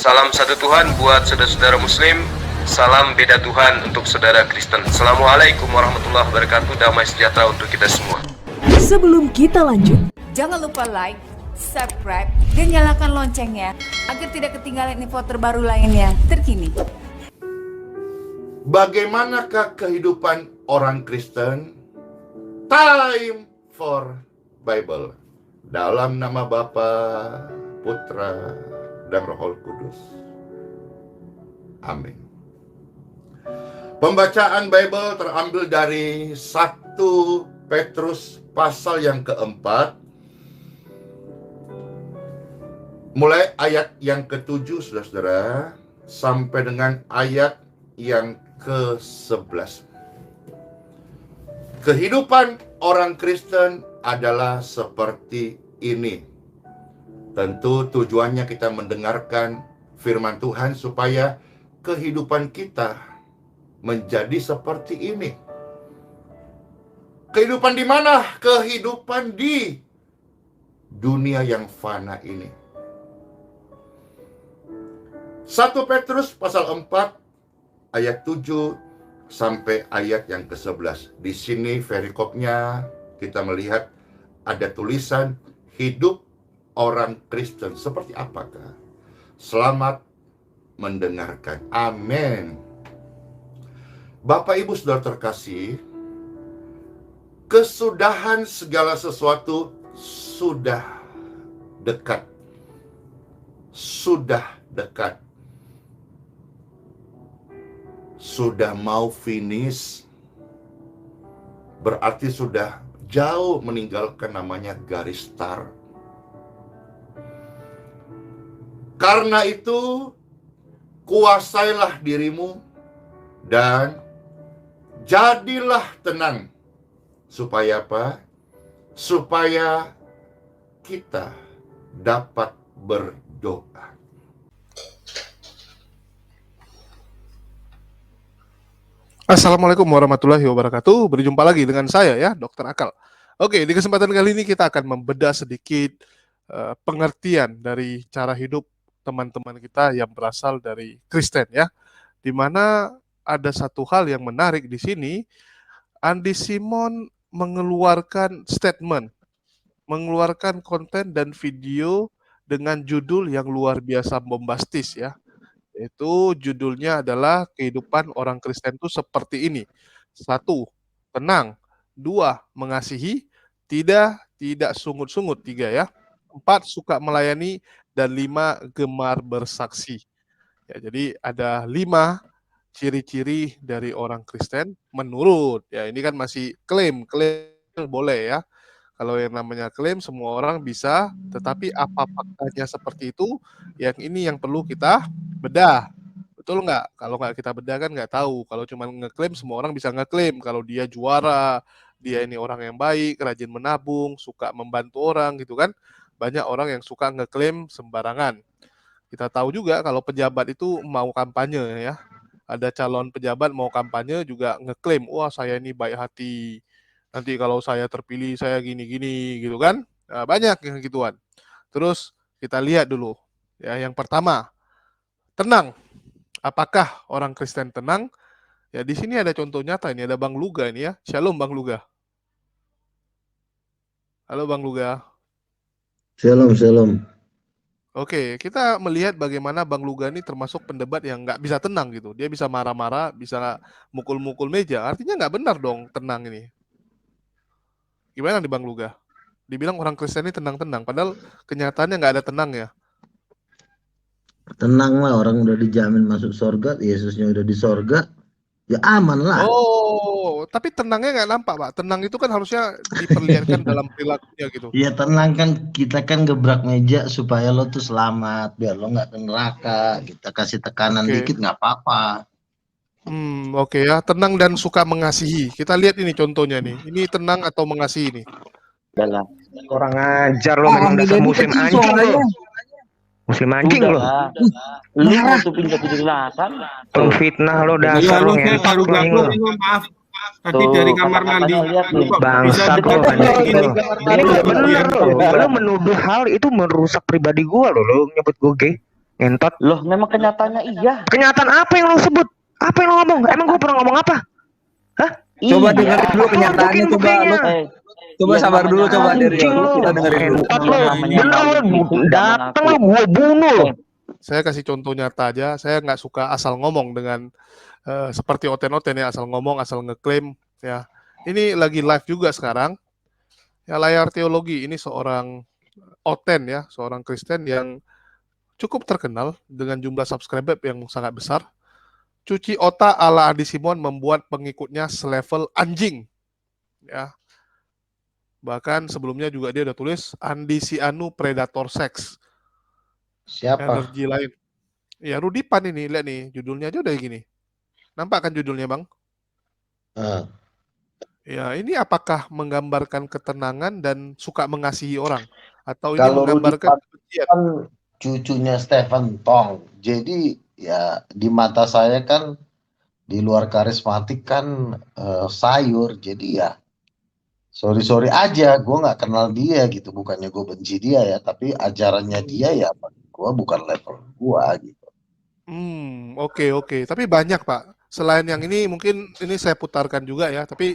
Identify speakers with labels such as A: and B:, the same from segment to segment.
A: Salam satu Tuhan buat saudara-saudara Muslim. Salam beda Tuhan untuk saudara Kristen. Assalamualaikum warahmatullahi wabarakatuh. Damai sejahtera untuk kita semua.
B: Sebelum kita lanjut,
C: jangan lupa like, subscribe, dan nyalakan loncengnya agar tidak ketinggalan info terbaru lainnya terkini.
D: Bagaimanakah kehidupan orang Kristen? Time for Bible. Dalam nama Bapa, Putra, dan Roh Kudus. Amin. Pembacaan Bible terambil dari 1 Petrus pasal yang keempat, mulai ayat yang ke-7, saudara-saudara, sampai dengan ayat yang ke-11. Kehidupan orang Kristen adalah seperti ini. Tentu tujuannya kita mendengarkan firman Tuhan supaya kehidupan kita menjadi seperti ini. Kehidupan di mana? Kehidupan di dunia yang fana ini. 1 Petrus pasal 4 ayat 7 sampai ayat yang ke-11. Di sini perikopnya kita melihat ada tulisan hidup orang Kristen seperti apakah? Selamat mendengarkan. Amin. Bapak Ibu Saudara terkasih, kesudahan segala sesuatu sudah dekat. Sudah dekat. Sudah mau finish. Berarti sudah jauh meninggalkan namanya garis start. Karena itu, kuasailah dirimu dan jadilah tenang. Supaya apa? Supaya kita dapat berdoa.
E: Assalamualaikum warahmatullahi wabarakatuh. Berjumpa lagi dengan saya ya, Dr. Akal. Oke, di kesempatan kali ini kita akan membedah sedikit pengertian dari cara hidup teman-teman kita yang berasal dari Kristen ya. Di mana ada satu hal yang menarik di sini, Andy Simon mengeluarkan statement, mengeluarkan konten dan video dengan judul yang luar biasa bombastis ya. Itu judulnya adalah kehidupan orang Kristen itu seperti ini. 1, tenang. 2, mengasihi. tidak sungut-sungut. 3 ya. 4, suka melayani. Dan 5, gemar bersaksi. Ya, jadi ada 5 ciri-ciri dari orang Kristen menurut. Ya, ini kan masih klaim boleh ya. Kalau yang namanya klaim semua orang bisa, tetapi apa faktanya seperti itu, yang ini yang perlu kita bedah. Betul nggak? Kalau nggak kita bedah kan nggak tahu. Kalau cuma ngeklaim, semua orang bisa ngeklaim. Kalau dia juara, dia ini orang yang baik, rajin menabung, suka membantu orang gitu kan. Banyak orang yang suka ngeklaim sembarangan. Kita tahu juga kalau pejabat itu mau kampanye ya. Ada calon pejabat mau kampanye juga ngeklaim, wah saya ini baik hati. Nanti kalau saya terpilih saya gini-gini gitu kan. Nah, banyak yang gituan. Terus kita lihat dulu. Ya, yang pertama, tenang. Apakah orang Kristen tenang? Ya, di sini ada contoh nyata ini, ada Bang Luga ini ya. Shalom Bang Luga. Halo Bang Luga.
F: Shalom.
E: Oke, kita melihat bagaimana Bang Luga ini termasuk pendebat yang nggak bisa tenang gitu. Dia bisa marah-marah, bisa mukul-mukul meja. Artinya nggak benar dong tenang ini. Gimana nih Bang Luga? Dibilang orang Kristen ini tenang-tenang, padahal kenyataannya nggak ada tenang ya.
F: Tenang lah, orang udah dijamin masuk surga, Yesusnya udah di surga, ya aman lah.
E: Oh, tapi tenangnya nggak nampak Pak. Tenang itu kan harusnya diperlihatkan dalam perilakunya gitu.
F: Ya tenang kan, kita kan gebrak meja supaya lo tuh selamat, biar lo nggak ke neraka. Kita kasih tekanan dikit nggak apa-apa.
E: Oke ya, tenang dan suka mengasihi. Kita lihat ini contohnya nih. Ini tenang atau mengasihi nih?
G: Udah orang ajar lo, memang dasar muslim anjing lo. Muslim anjing lo.
H: Lu tutupin ke 78.
G: Pengfitnah lo dasar lo, ngentot lo.
H: Maaf. Tadi dari kamar mandi.
G: Bangsat lo anjing lo. Ini gak bener lo. Lo menuduh hal itu merusak pribadi gua lo. Lo nyebut gue gay. Ngentot.
H: Loh, memang kenyataannya iya.
G: Kenyataan apa yang lo sebut? Apa yang lo ngomong? Emang gue pernah ngomong apa? Hah?
I: Coba
H: Iya.
I: dengerin dulu kenyataannya,
G: Tunjukin
I: coba
G: buktinya.
I: lu.
H: Eh,
I: Coba
H: yang
I: sabar dulu,
H: namanya
I: coba
H: anjing
I: Derion.
H: lu
I: Kita
H: tidak
I: dengerin dulu.
G: Ngentot
H: yang
G: lo.
H: namanya
G: Bener
H: maulid
G: lo.
H: itu tidak
G: Datang
H: mengaku.
G: lo, gue bunuh lo.
E: Saya kasih contoh nyata aja. Saya nggak suka asal ngomong dengan seperti oten-oten ya, asal ngomong, asal ngeklaim ya. Ini lagi live juga sekarang. Ya, Layar Teologi ini seorang oten ya, seorang Kristen yang cukup terkenal dengan jumlah subscriber yang sangat besar. Cuci otak ala Andi Simon membuat pengikutnya selevel anjing. Ya. Bahkan sebelumnya juga dia udah tulis Andi Sianu Predator Sex.
F: Siapa?
E: Energi lain. Ya Rudipan ini, lihat nih, judulnya aja udah gini. Nampak kan judulnya, Bang?
F: Eh,
E: Ya, ini apakah menggambarkan ketenangan dan suka mengasihi orang? Atau ini
F: Kalau
E: menggambarkan
F: Rudipan
E: kebencian?
F: kan cucunya Stephen Tong. Jadi ya di mata saya kan di luar karismatik kan sayur. Jadi ya sorry aja, gue nggak kenal dia gitu. Bukannya gue benci dia ya, tapi ajarannya dia ya gue bukan level gue gitu.
E: Oke. Tapi banyak, Pak. Selain yang ini, mungkin ini saya putarkan juga ya. Tapi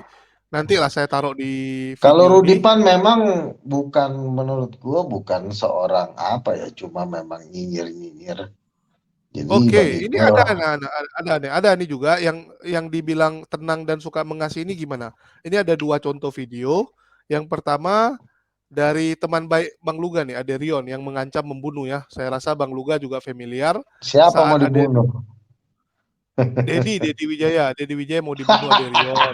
E: nantilah saya taruh di
F: Kalau
E: video ini.
F: Rudipan memang bukan, menurut gue bukan seorang apa ya, cuma memang nyinyir. Jadi
E: Oke,
F: bagi
E: ini
F: gue
E: ada nih juga yang dibilang tenang dan suka mengasihi ini gimana? Ini ada 2 contoh video. Yang pertama dari teman baik Bang Luga nih, Aderion yang mengancam membunuh ya. Saya rasa Bang Luga juga familiar
F: siapa mau
E: saat
F: dibunuh?
E: Dedi Wijaya mau dibunuh Aderion.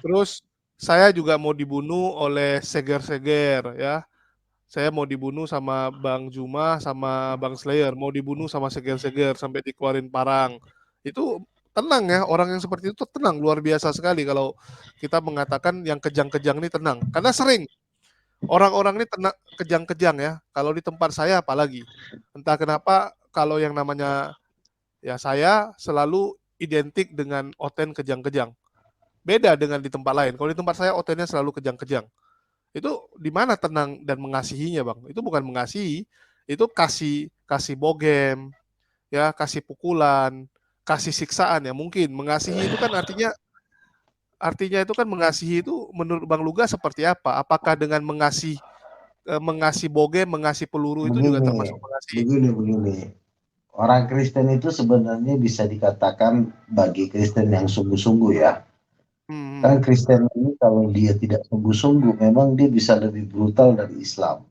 E: Terus saya juga mau dibunuh oleh Seger ya. Saya mau dibunuh sama Bang Juma sama Bang Slayer, mau dibunuh sama Seger sampai dikeluarin parang. Itu tenang ya, orang yang seperti itu tenang, luar biasa sekali kalau kita mengatakan yang kejang-kejang ini tenang. Karena sering orang-orang ini tenang, kejang-kejang ya. Kalau di tempat saya apalagi. Entah kenapa kalau yang namanya ya saya selalu identik dengan oten kejang-kejang. Beda dengan di tempat lain. Kalau di tempat saya otennya selalu kejang-kejang. Itu di mana tenang dan mengasihinya, Bang? Itu bukan mengasihi, itu kasih bogem, ya, kasih pukulan, kasih siksaan ya mungkin. Mengasihi itu kan artinya itu kan mengasihi itu menurut Bang Luga seperti apa? Apakah dengan mengasihi bogem, mengasihi peluru itu juga termasuk mengasihi?
F: Begini. Orang Kristen itu sebenarnya bisa dikatakan bagi Kristen yang sungguh-sungguh ya. Kan Kristen ini kalau dia tidak sungguh-sungguh, memang dia bisa lebih brutal dari Islam.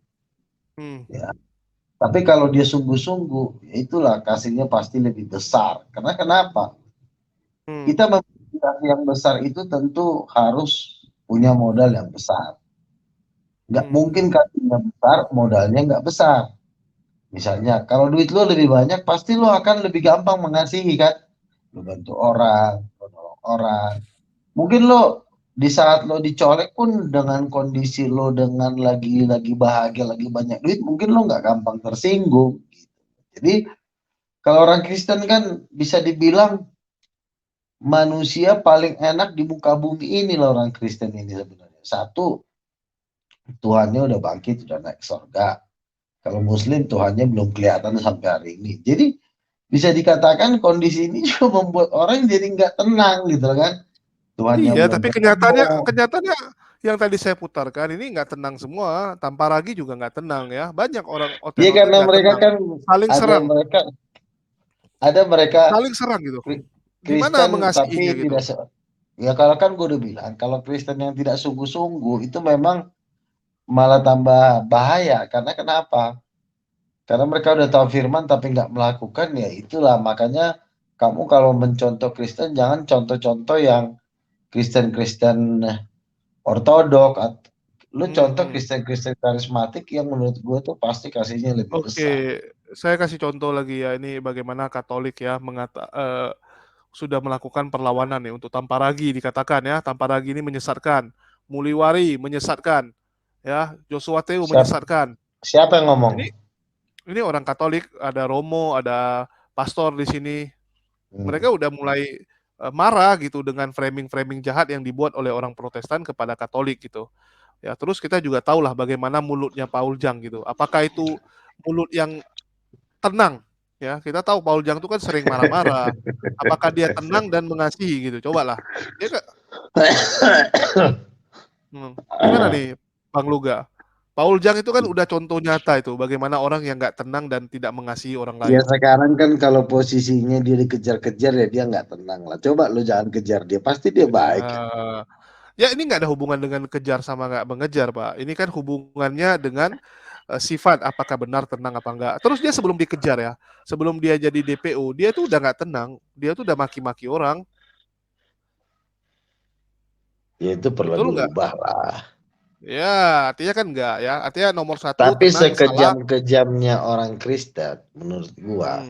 F: Ya. Tapi kalau dia sungguh-sungguh, ya itulah kasihnya pasti lebih besar. Karena kenapa? Kita memiliki kasih yang besar itu tentu harus punya modal yang besar. Nggak mungkin kasihnya besar, modalnya nggak besar. Misalnya, kalau duit lo lebih banyak, pasti lo akan lebih gampang mengasihi kan? Lo bantu orang, lo nolong orang. Mungkin lo di saat lo dicolek pun dengan kondisi lo dengan lagi bahagia, lagi banyak duit, mungkin lo nggak gampang tersinggung. Gitu. Jadi kalau orang Kristen kan bisa dibilang manusia paling enak di muka bumi ini lah orang Kristen ini sebenarnya. Satu, Tuhannya udah bangkit, udah naik surga. Kalau Muslim Tuhannya belum kelihatan sampai hari ini. Jadi bisa dikatakan kondisi ini juga membuat orang jadi nggak tenang gitu kan. Tuhannya
E: Iya,
F: belum
E: tapi kenyataannya yang tadi saya putarkan ini nggak tenang semua. Tampar-Agi juga nggak tenang ya. Banyak orang
F: Iya karena mereka kan
E: saling serang.
F: Ada mereka
E: saling serang gitu.
F: Kristen
E: mengasihinya
F: tapi
E: gitu?
F: tidak ya kalau kan gue udah bilang kalau Kristen yang tidak sungguh-sungguh itu memang malah tambah bahaya. Karena kenapa? Karena mereka udah tahu firman tapi nggak melakukan, ya itulah makanya kamu kalau mencontoh Kristen jangan contoh-contoh yang Kristen ortodok. Lu contoh Kristen karismatik yang menurut gue tuh pasti kasihnya lebih besar.
E: Oke, saya kasih contoh lagi ya. Ini bagaimana Katolik ya sudah melakukan perlawanan nih untuk Tampar-Agi dikatakan ya. Tampar-Agi ini menyesatkan, Muliwari menyesatkan, ya, Joshua Teu menyesatkan.
F: Siapa yang ngomong?
E: Ini orang Katolik, ada Romo, ada pastor di sini. Mereka udah mulai marah gitu dengan framing jahat yang dibuat oleh orang Protestan kepada Katolik gitu. Ya, terus kita juga tahulah bagaimana mulutnya Paul Jang gitu. Apakah itu mulut yang tenang. Ya, kita tahu Paul Jang itu kan sering marah-marah. Apakah dia tenang dan mengasihi gitu? Cobalah. Dia gimana nih, Bang Luga? Paul Jang itu kan udah contoh nyata itu bagaimana orang yang nggak tenang dan tidak mengasihi orang
F: Ya
E: lain.
F: sekarang kan kalau posisinya dia dikejar-kejar ya dia nggak tenang lah. Coba lu jangan kejar dia, pasti dia baik.
E: Ya ini nggak ada hubungan dengan kejar sama nggak mengejar, Pak. Ini kan hubungannya dengan sifat, apakah benar tenang apa enggak. Terus dia sebelum dikejar ya, sebelum dia jadi DPO, dia tuh udah nggak tenang, dia tuh udah maki-maki orang.
F: Ya itu perlu
E: Betul nggak?
F: diubah lah.
E: Ya, artinya kan enggak ya. Artinya nomor satu
F: Tapi
E: tenang, salah.
F: sekejam-kejamnya orang Kristen, menurut gua,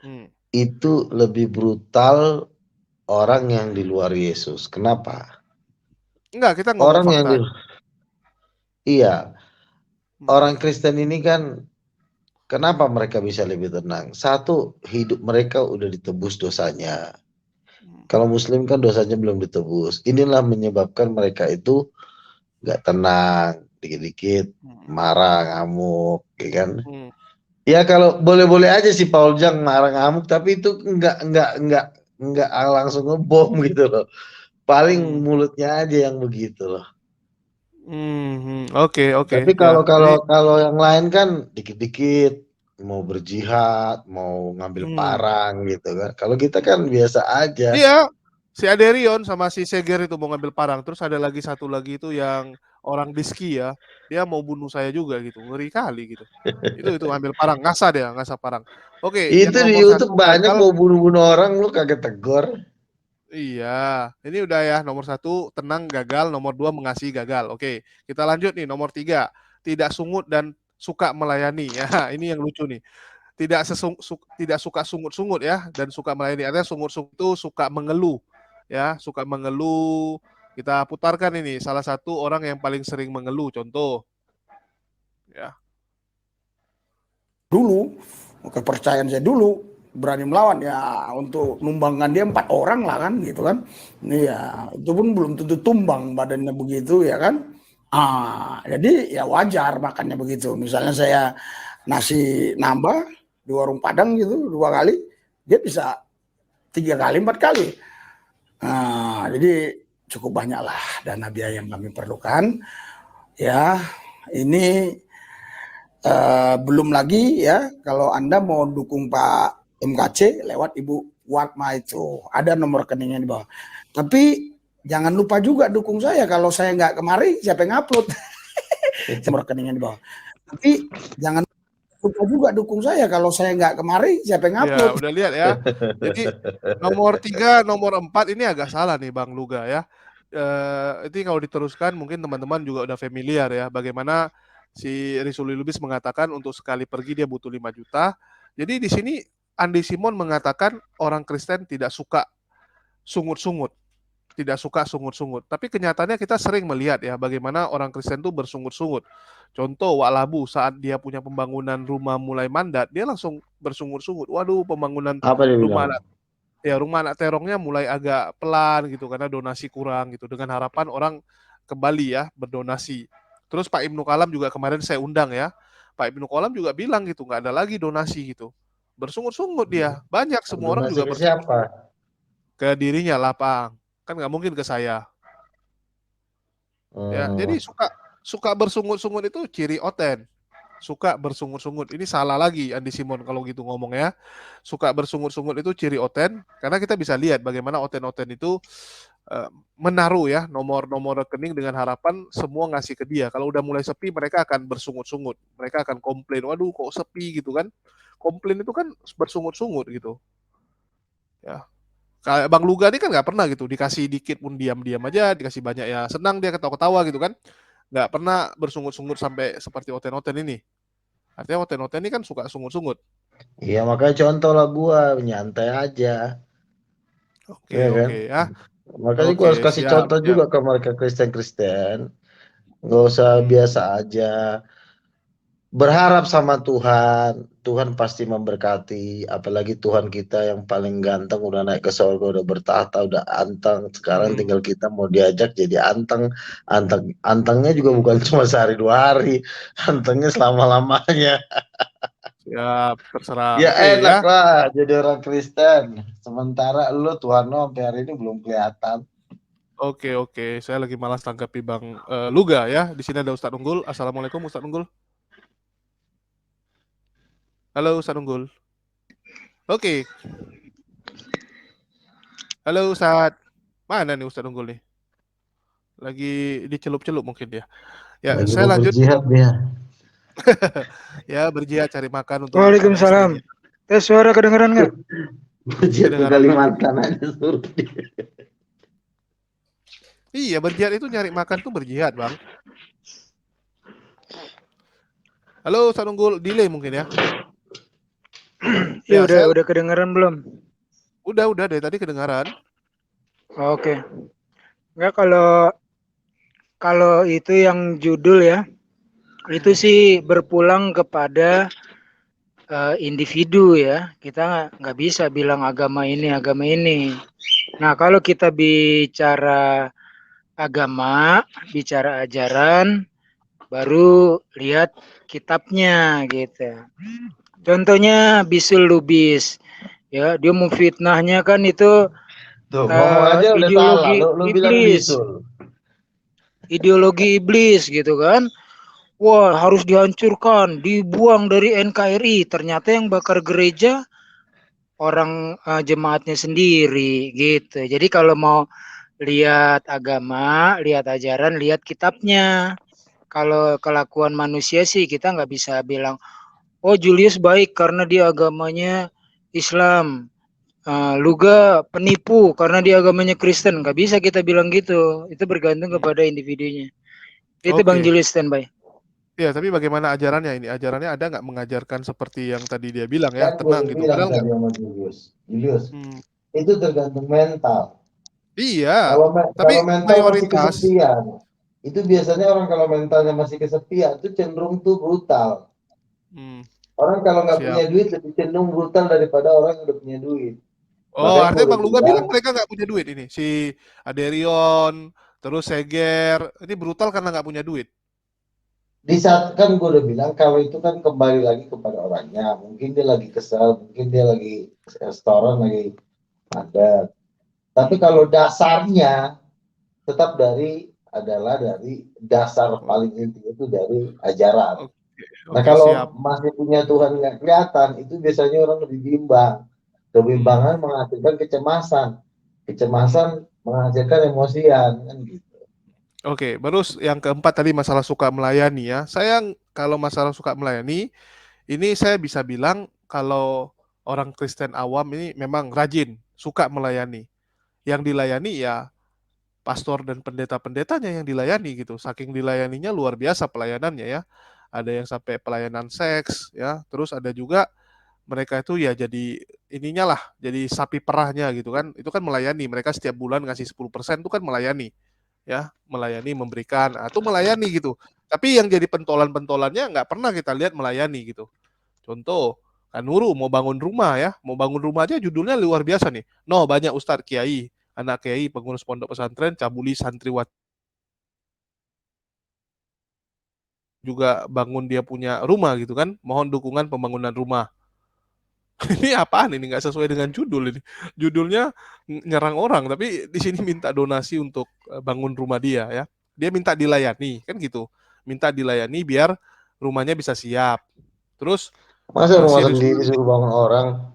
E: Hmm.
F: itu lebih brutal orang yang di luar Yesus. Kenapa?
E: Enggak, kita ngomong
F: Orang yang
E: fakta.
F: iya, orang Kristen ini kan, kenapa mereka bisa lebih tenang? Satu, hidup mereka udah ditebus dosanya. Kalau Muslim kan dosanya belum ditebus. Inilah menyebabkan mereka itu nggak tenang, dikit-dikit marah, ngamuk, ya kan? Ya kalau boleh-boleh aja sih Paul Jang marah ngamuk, tapi itu nggak langsung ngebom gitu loh. Paling mulutnya aja yang begitu loh.
E: Oke.
F: Tapi
E: Ya,
F: kalau yang lain kan dikit-dikit mau berjihad, mau ngambil parang gitu kan. Kalau kita kan biasa aja.
E: Iya, si Aderion sama si Seger itu mau ngambil parang. Terus ada lagi satu lagi itu yang orang Diski ya, dia mau bunuh saya juga gitu, ngeri kali gitu. Itu ngambil parang, ngasah parang. Oke, yang
F: Itu di
E: nomor
F: YouTube
E: 1
F: banyak
E: gagal.
F: mau bunuh-bunuh orang, lu kagak tegur.
E: Iya, ini udah ya, nomor 1 tenang gagal, nomor 2 mengasihi gagal. Oke, kita lanjut nih, nomor 3 tidak sungut dan suka melayani. Ya, ini yang lucu nih. Tidak suka sungut-sungut ya, dan suka melayani. Artinya sungut-sungut itu suka mengeluh. Ya, suka mengeluh. Kita putarkan ini salah satu orang yang paling sering mengeluh, contoh. Ya.
I: Dulu, kepercayaan saya dulu berani melawan ya, untuk numbangkan dia 4 orang lah kan gitu kan. Iya, itu pun belum tentu tumbang badannya begitu ya kan. Jadi ya wajar makannya begitu. Misalnya saya nasi nambah di warung Padang gitu 2 kali, dia bisa 3 kali 4 kali. Jadi cukup banyak lah dana biaya yang kami perlukan. Ya, ini belum lagi ya kalau Anda mau dukung Pak MKC lewat Ibu Warma itu ada nomor rekeningnya di bawah. Tapi jangan lupa juga dukung saya, kalau saya nggak kemari siapa yang upload? Nomor rekeningnya di bawah. Tapi jangan lupa juga dukung saya, kalau saya nggak kemari siapa yang upload?
E: Ya, udah lihat ya. Jadi nomor 3, nomor 4 ini agak salah nih Bang Luga ya. Itu kalau diteruskan mungkin teman-teman juga udah familiar ya bagaimana si Rizuli Lubis mengatakan untuk sekali pergi dia butuh 5 juta. Jadi di sini Andi Simon mengatakan orang Kristen tidak suka sungut-sungut. Tidak suka sungut-sungut. Tapi kenyataannya kita sering melihat ya bagaimana orang Kristen itu bersungut-sungut. Contoh Wak Labu saat dia punya pembangunan rumah mulai mandat, dia langsung bersungut-sungut. Waduh, pembangunan rumah anak terongnya mulai agak pelan gitu karena donasi kurang gitu. Dengan harapan orang kembali ya berdonasi. Terus Pak Ibnu Kalam juga kemarin saya undang ya. Pak Ibnu Kalam juga bilang gitu, nggak ada lagi donasi gitu. Bersungut-sungut dia. Banyak semua orang juga bersungut-sungut. Ke dirinya lah, Pak. Kan nggak mungkin ke saya. Ya, jadi suka bersungut-sungut itu ciri oten. Suka bersungut-sungut. Ini salah lagi Andi Simon kalau gitu ngomong ya. Suka bersungut-sungut itu ciri oten karena kita bisa lihat bagaimana oten-oten itu menaruh ya nomor rekening dengan harapan semua ngasih ke dia. Kalau udah mulai sepi mereka akan bersungut-sungut. Mereka akan komplain, waduh kok sepi gitu kan. Komplain itu kan bersungut-sungut gitu. Ya. Kayak Bang Luga ini kan nggak pernah gitu, dikasih dikit pun diam-diam aja, dikasih banyak ya senang dia ketawa-ketawa gitu kan. Nggak pernah bersungut-sungut sampai seperti oten-oten ini. Artinya oten-oten ini kan suka sungut-sungut.
F: Iya makanya contoh lah gua nyantai aja.
E: Oke ya.
F: Makanya gua harus kasih contoh juga ke mereka Kristen-Kristen. Nggak usah biasa aja. Berharap sama Tuhan, Tuhan pasti memberkati. Apalagi Tuhan kita yang paling ganteng udah naik ke surga, udah bertahta, udah anteng. Sekarang tinggal kita mau diajak jadi anteng. Antengnya juga bukan cuma sehari 2 hari, antengnya selama-lamanya.
E: Siap, terserah.
F: Ya
E: Oke
F: enak
E: ya.
F: lah jadi orang Kristen. Sementara lu Tuhan lo sampai hari ini belum kelihatan.
E: Oke. Saya lagi malas tanggapi Bang Luga ya. Di sini ada Ustadz Unggul. Assalamualaikum Ustadz Unggul. Halo Ustadz Unggul. Oke. Halo Ustadz. Mana nih Ustadz Unggul nih? Lagi dicelup-celup mungkin dia. Ya,
F: Lagi
E: saya
F: mau
E: lanjut.
F: berjihad dia.
E: Ya, berjihad cari makan untuk
J: Waalaikumsalam.
E: istrinya.
J: Suara kedengeran nggak?
F: Berjihad ke
E: Kedengaran.
F: Kalimantan aja suruh dia.
E: Iya, berjihad itu nyari makan tuh berjihad, Bang. Halo, Ustadz Unggul, delay mungkin ya.
J: Ya, udah kedengaran belum?
E: Udah dari tadi kedengaran.
J: Oke. Enggak, kalau itu yang judul ya, itu sih berpulang kepada individu ya. Kita nggak bisa bilang agama ini. Nah, kalau kita bicara agama, bicara ajaran, baru lihat kitabnya gitu. Contohnya Bisul Lubis, ya dia memfitnahnya kan itu
F: aja udah
J: ideologi
F: salah. Lu bilang
J: iblis,
F: Bisul.
J: ideologi iblis gitu kan. Wah, harus dihancurkan, dibuang dari NKRI. Ternyata yang bakar gereja orang jemaatnya sendiri gitu. Jadi kalau mau lihat agama, lihat ajaran, lihat kitabnya. Kalau kelakuan manusia sih kita nggak bisa bilang, oh Julius baik karena dia agamanya Islam, Luga penipu karena dia agamanya Kristen. Nggak bisa kita bilang gitu. Itu bergantung kepada individunya. Itu Bang Julius standby.
E: Ya, tapi bagaimana ajarannya ini? Ajarannya ada nggak mengajarkan seperti yang tadi dia bilang ya, tenang gitu. Padahal nggak.
F: Julius, itu tergantung mental.
E: Iya.
F: Tapi kalau mental masih kesepian, itu biasanya orang kalau mentalnya masih kesepian itu cenderung tuh brutal. Orang kalau nggak punya duit lebih cenderung brutal daripada orang yang udah punya duit.
E: Oh, artinya Bang Luga bilang mereka nggak punya duit ini. Si Aderion, terus Seger, ini brutal karena nggak punya duit.
F: Di saat kan gue udah bilang kalau itu kan kembali lagi kepada orangnya. Mungkin dia lagi kesel, mungkin dia lagi restoran lagi ada. Tapi kalau dasarnya tetap adalah dari dasar paling inti itu dari ajaran. Nah kalau masih punya Tuhan nggak kelihatan, itu biasanya orang lebih bimbang. Kebimbangan menghasilkan kecemasan. Kecemasan menghasilkan emosian kan gitu.
E: Oke, baru yang keempat tadi masalah suka melayani ya. Saya kalau masalah suka melayani, ini saya bisa bilang kalau orang Kristen awam ini memang rajin, suka melayani. Yang dilayani ya pastor dan pendeta-pendetanya yang dilayani gitu. Saking dilayaninya luar biasa pelayanannya ya. Ada yang sampai pelayanan seks ya. Terus ada juga mereka itu ya jadi ininya lah, jadi sapi perahnya gitu kan. Itu kan melayani, mereka setiap bulan ngasih 10% itu kan melayani. Ya, melayani, memberikan, atau melayani gitu. Tapi yang jadi pentolan-pentolannya nggak pernah kita lihat melayani gitu. Contoh, Kanuru mau bangun rumah ya, mau bangun rumah aja judulnya luar biasa nih. No, banyak Ustadz Kiai, anak Kiai, pengurus pondok pesantren, cabuli santriwati juga bangun dia punya rumah gitu kan, mohon dukungan pembangunan rumah. Ini apaan ini, nggak sesuai dengan judul ini. Judulnya nyerang orang, tapi di sini minta donasi untuk bangun rumah dia ya. Dia minta dilayani, kan gitu. Minta dilayani biar rumahnya bisa siap. Terus
F: masa rumah sendiri suruh bangun orang?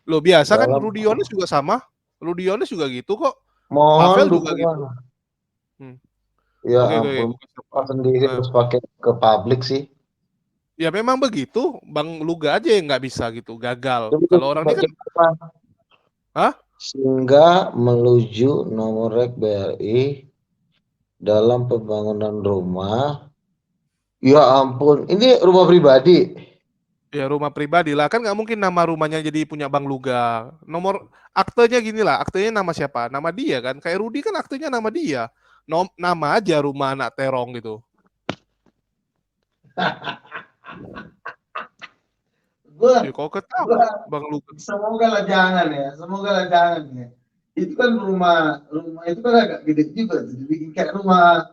E: Loh biasa kan Rudionis juga sama. Rudionis juga gitu kok.
F: Mohon
E: juga gitu.
F: Ya ampun, sendiri terus pakai ke publik sih.
E: Ya memang begitu, Bang Luga aja yang nggak bisa gitu, gagal. Kalau orang ini kan,
F: Sehingga menuju nomor rek BRI dalam pembangunan rumah. Ya ampun, ini rumah pribadi.
E: Ya rumah pribadi lah, kan nggak mungkin nama rumahnya jadi punya Bang Luga. Nomor aktenya gini lah, aktenya nama siapa? Nama dia kan, kayak Rudi kan aktenya nama dia. Nama aja rumah anak terong gitu. Kok ketawa Bang Luga?
F: Semoga lah jangan ya. Itu kan rumah itu kan agak gede juga, dibikin kayak rumah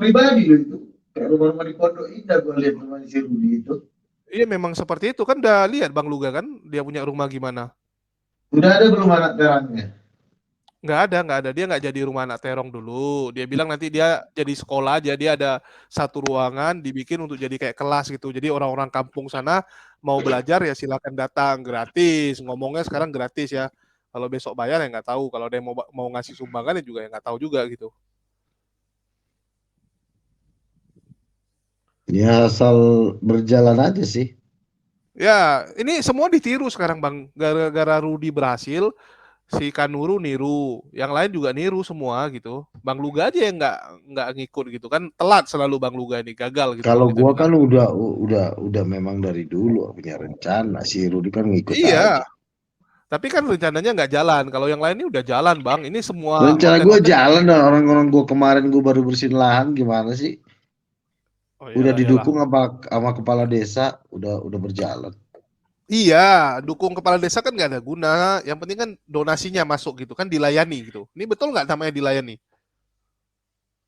F: pribadi loh itu, kayak rumah di Pondok Indah gue lihat rumah si Rudi itu.
E: Iya memang seperti itu kan, udah lihat Bang Luga kan dia punya rumah gimana?
F: Udah ada belum anak terangnya?
E: Nggak ada. Dia nggak jadi rumah anak terong dulu. Dia bilang nanti dia jadi sekolah aja. Dia ada satu ruangan dibikin untuk jadi kayak kelas gitu. Jadi orang-orang kampung sana mau belajar ya silakan datang gratis. Ngomongnya sekarang gratis ya. Kalau besok bayar ya nggak tahu. Kalau ada yang mau ngasih sumbangan ya juga ya nggak tahu juga gitu.
F: Ya asal berjalan aja sih.
E: Ya, ini semua ditiru sekarang Bang. Gara-gara Rudi berhasil, si Kanuru niru, yang lain juga niru semua gitu. Bang Luga aja yang nggak ngikut gitu kan, telat selalu Bang Luga ini gagal gitu
F: Kalau
E: kita
F: gua
E: bilang.
F: kan udah memang dari dulu punya rencana. Si Rudi kan ngikut aja.
E: Iya, tapi kan rencananya nggak jalan. Kalau yang lain ini udah jalan Bang. Ini semua
F: Rencana gua
E: oten-oten.
F: jalan dan orang-orang gua kemarin gua baru bersihin lahan gimana sih?
E: Oh
F: Udah
E: iyalah, iyalah.
F: didukung apa sama kepala desa, udah berjalan.
E: Iya, dukung kepala desa kan nggak ada guna. Yang penting kan donasinya masuk gitu kan, dilayani gitu. Ini betul nggak namanya dilayani?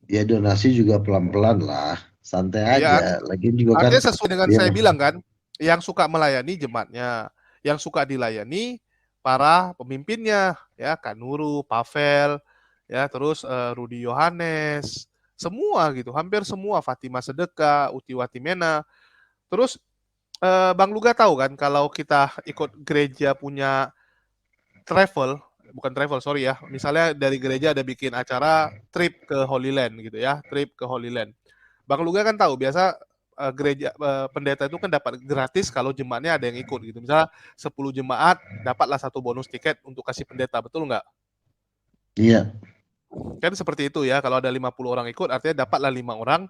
F: Ya donasi juga pelan-pelan lah, santai
E: Iya,
F: aja. Lagian juga kan
E: artinya sesuai dengan
F: dia
E: saya bilang kan, yang suka melayani jemaatnya, yang suka dilayani para pemimpinnya, ya Kanuru, Pavel, ya terus Rudi Yohanes, semua gitu, hampir semua Fatimah Sedekah, Uti Watimena. Terus Bang Luga tahu kan kalau kita ikut gereja punya travel, bukan travel sorry ya, misalnya dari gereja ada bikin acara trip ke Holy Land gitu ya, trip ke Holy Land. Bang Luga kan tahu biasa gereja pendeta itu kan dapat gratis kalau jemaatnya ada yang ikut gitu. Misalnya 10 jemaat dapatlah satu bonus tiket untuk kasih pendeta, betul nggak?
F: iya.
E: Kan seperti itu ya, kalau ada 50 orang ikut artinya dapatlah 5 orang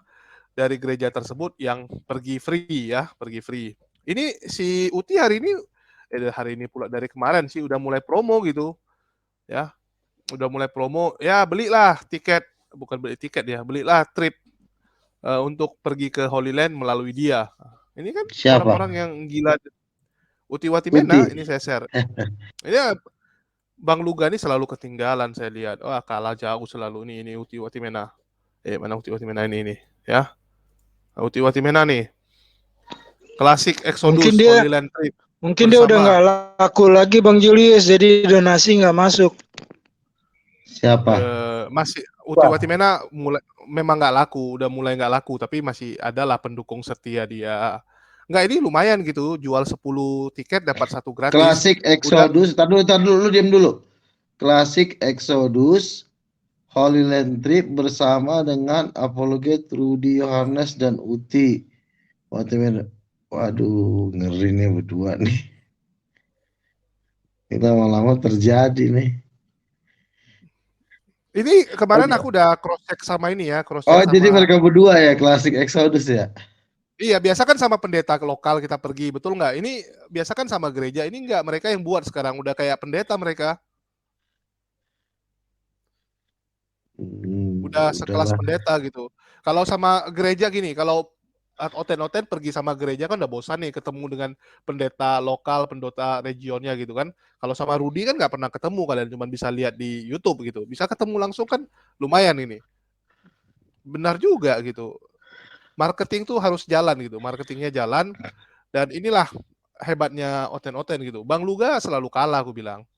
E: dari gereja tersebut yang pergi free ya, pergi free. Ini si Uti hari ini pula dari kemarin sih udah mulai promo gitu ya. Udah mulai promo, ya belilah tiket, bukan beli tiket ya, belilah trip untuk pergi ke Holy Land melalui dia. Ini kan
F: Siapa?
E: orang-orang yang gila. Uti Watimena,
F: Uti.
E: ini saya share. Ini Bang Luga ini selalu ketinggalan saya lihat. Wah, kalah jauh selalu ini Uti Watimena. Mana Uti Watimena ini ya. Uti Watimena nih. Klasik Exodus Holy Land Trip.
J: Mungkin dia udah nggak laku lagi Bang Julius, jadi donasi nggak masuk.
F: Siapa?
E: Masih Uti Watimena memang nggak laku, udah mulai nggak laku, tapi masih adalah pendukung setia dia. Nggak, ini lumayan gitu, jual 10 tiket dapat 1 gratis.
F: Klasik Exodus, tar dulu, diam dulu. Klasik Exodus Holy Land Trip bersama dengan Apologet Rudi Yohanes dan Uti Watimena. Waduh, ngeri nih berdua nih. Kita lama-lama terjadi nih.
E: Ini kemarin aku udah cross check sama ini ya, cross check
F: Oh,
E: sama...
F: jadi mereka berdua ya, Klasik Exodus ya?
E: Iya, biasa kan sama pendeta lokal kita pergi, betul nggak? Ini biasa kan sama gereja, ini nggak, mereka yang buat sekarang, udah kayak pendeta mereka. Udah sekelas pendeta gitu. Kalau sama gereja gini, kalau oten-oten pergi sama gereja kan udah bosan nih ketemu dengan pendeta lokal, pendeta regionnya gitu kan. Kalau sama Rudi kan nggak pernah ketemu, kalian cuma bisa lihat di YouTube gitu. Bisa ketemu langsung kan lumayan ini. Benar juga gitu. Marketing tuh harus jalan gitu, marketingnya jalan, dan inilah hebatnya oten-oten gitu. Bang Luga selalu kalah aku bilang.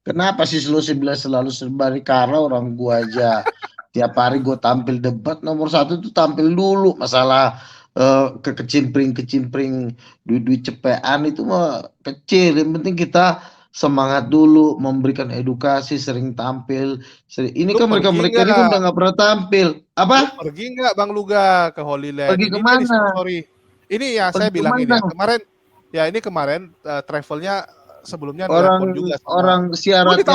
F: Kenapa sih selalu serbari, karena orang gua aja tiap hari gue tampil debat nomor 1 tuh tampil dulu. Masalah kecimpring duit cepean itu mah kecil, yang penting kita semangat dulu, memberikan edukasi, sering tampil. Ini kan mereka ini kan udah nggak pernah tampil. Apa?
E: Pergi nggak Bang Luga ke Holy Land?
F: Pergi kemana?
E: Sorry. Ini ya saya bilang ini ya, kemarin travelnya sebelumnya
F: orang
E: juga
F: orang syaratnya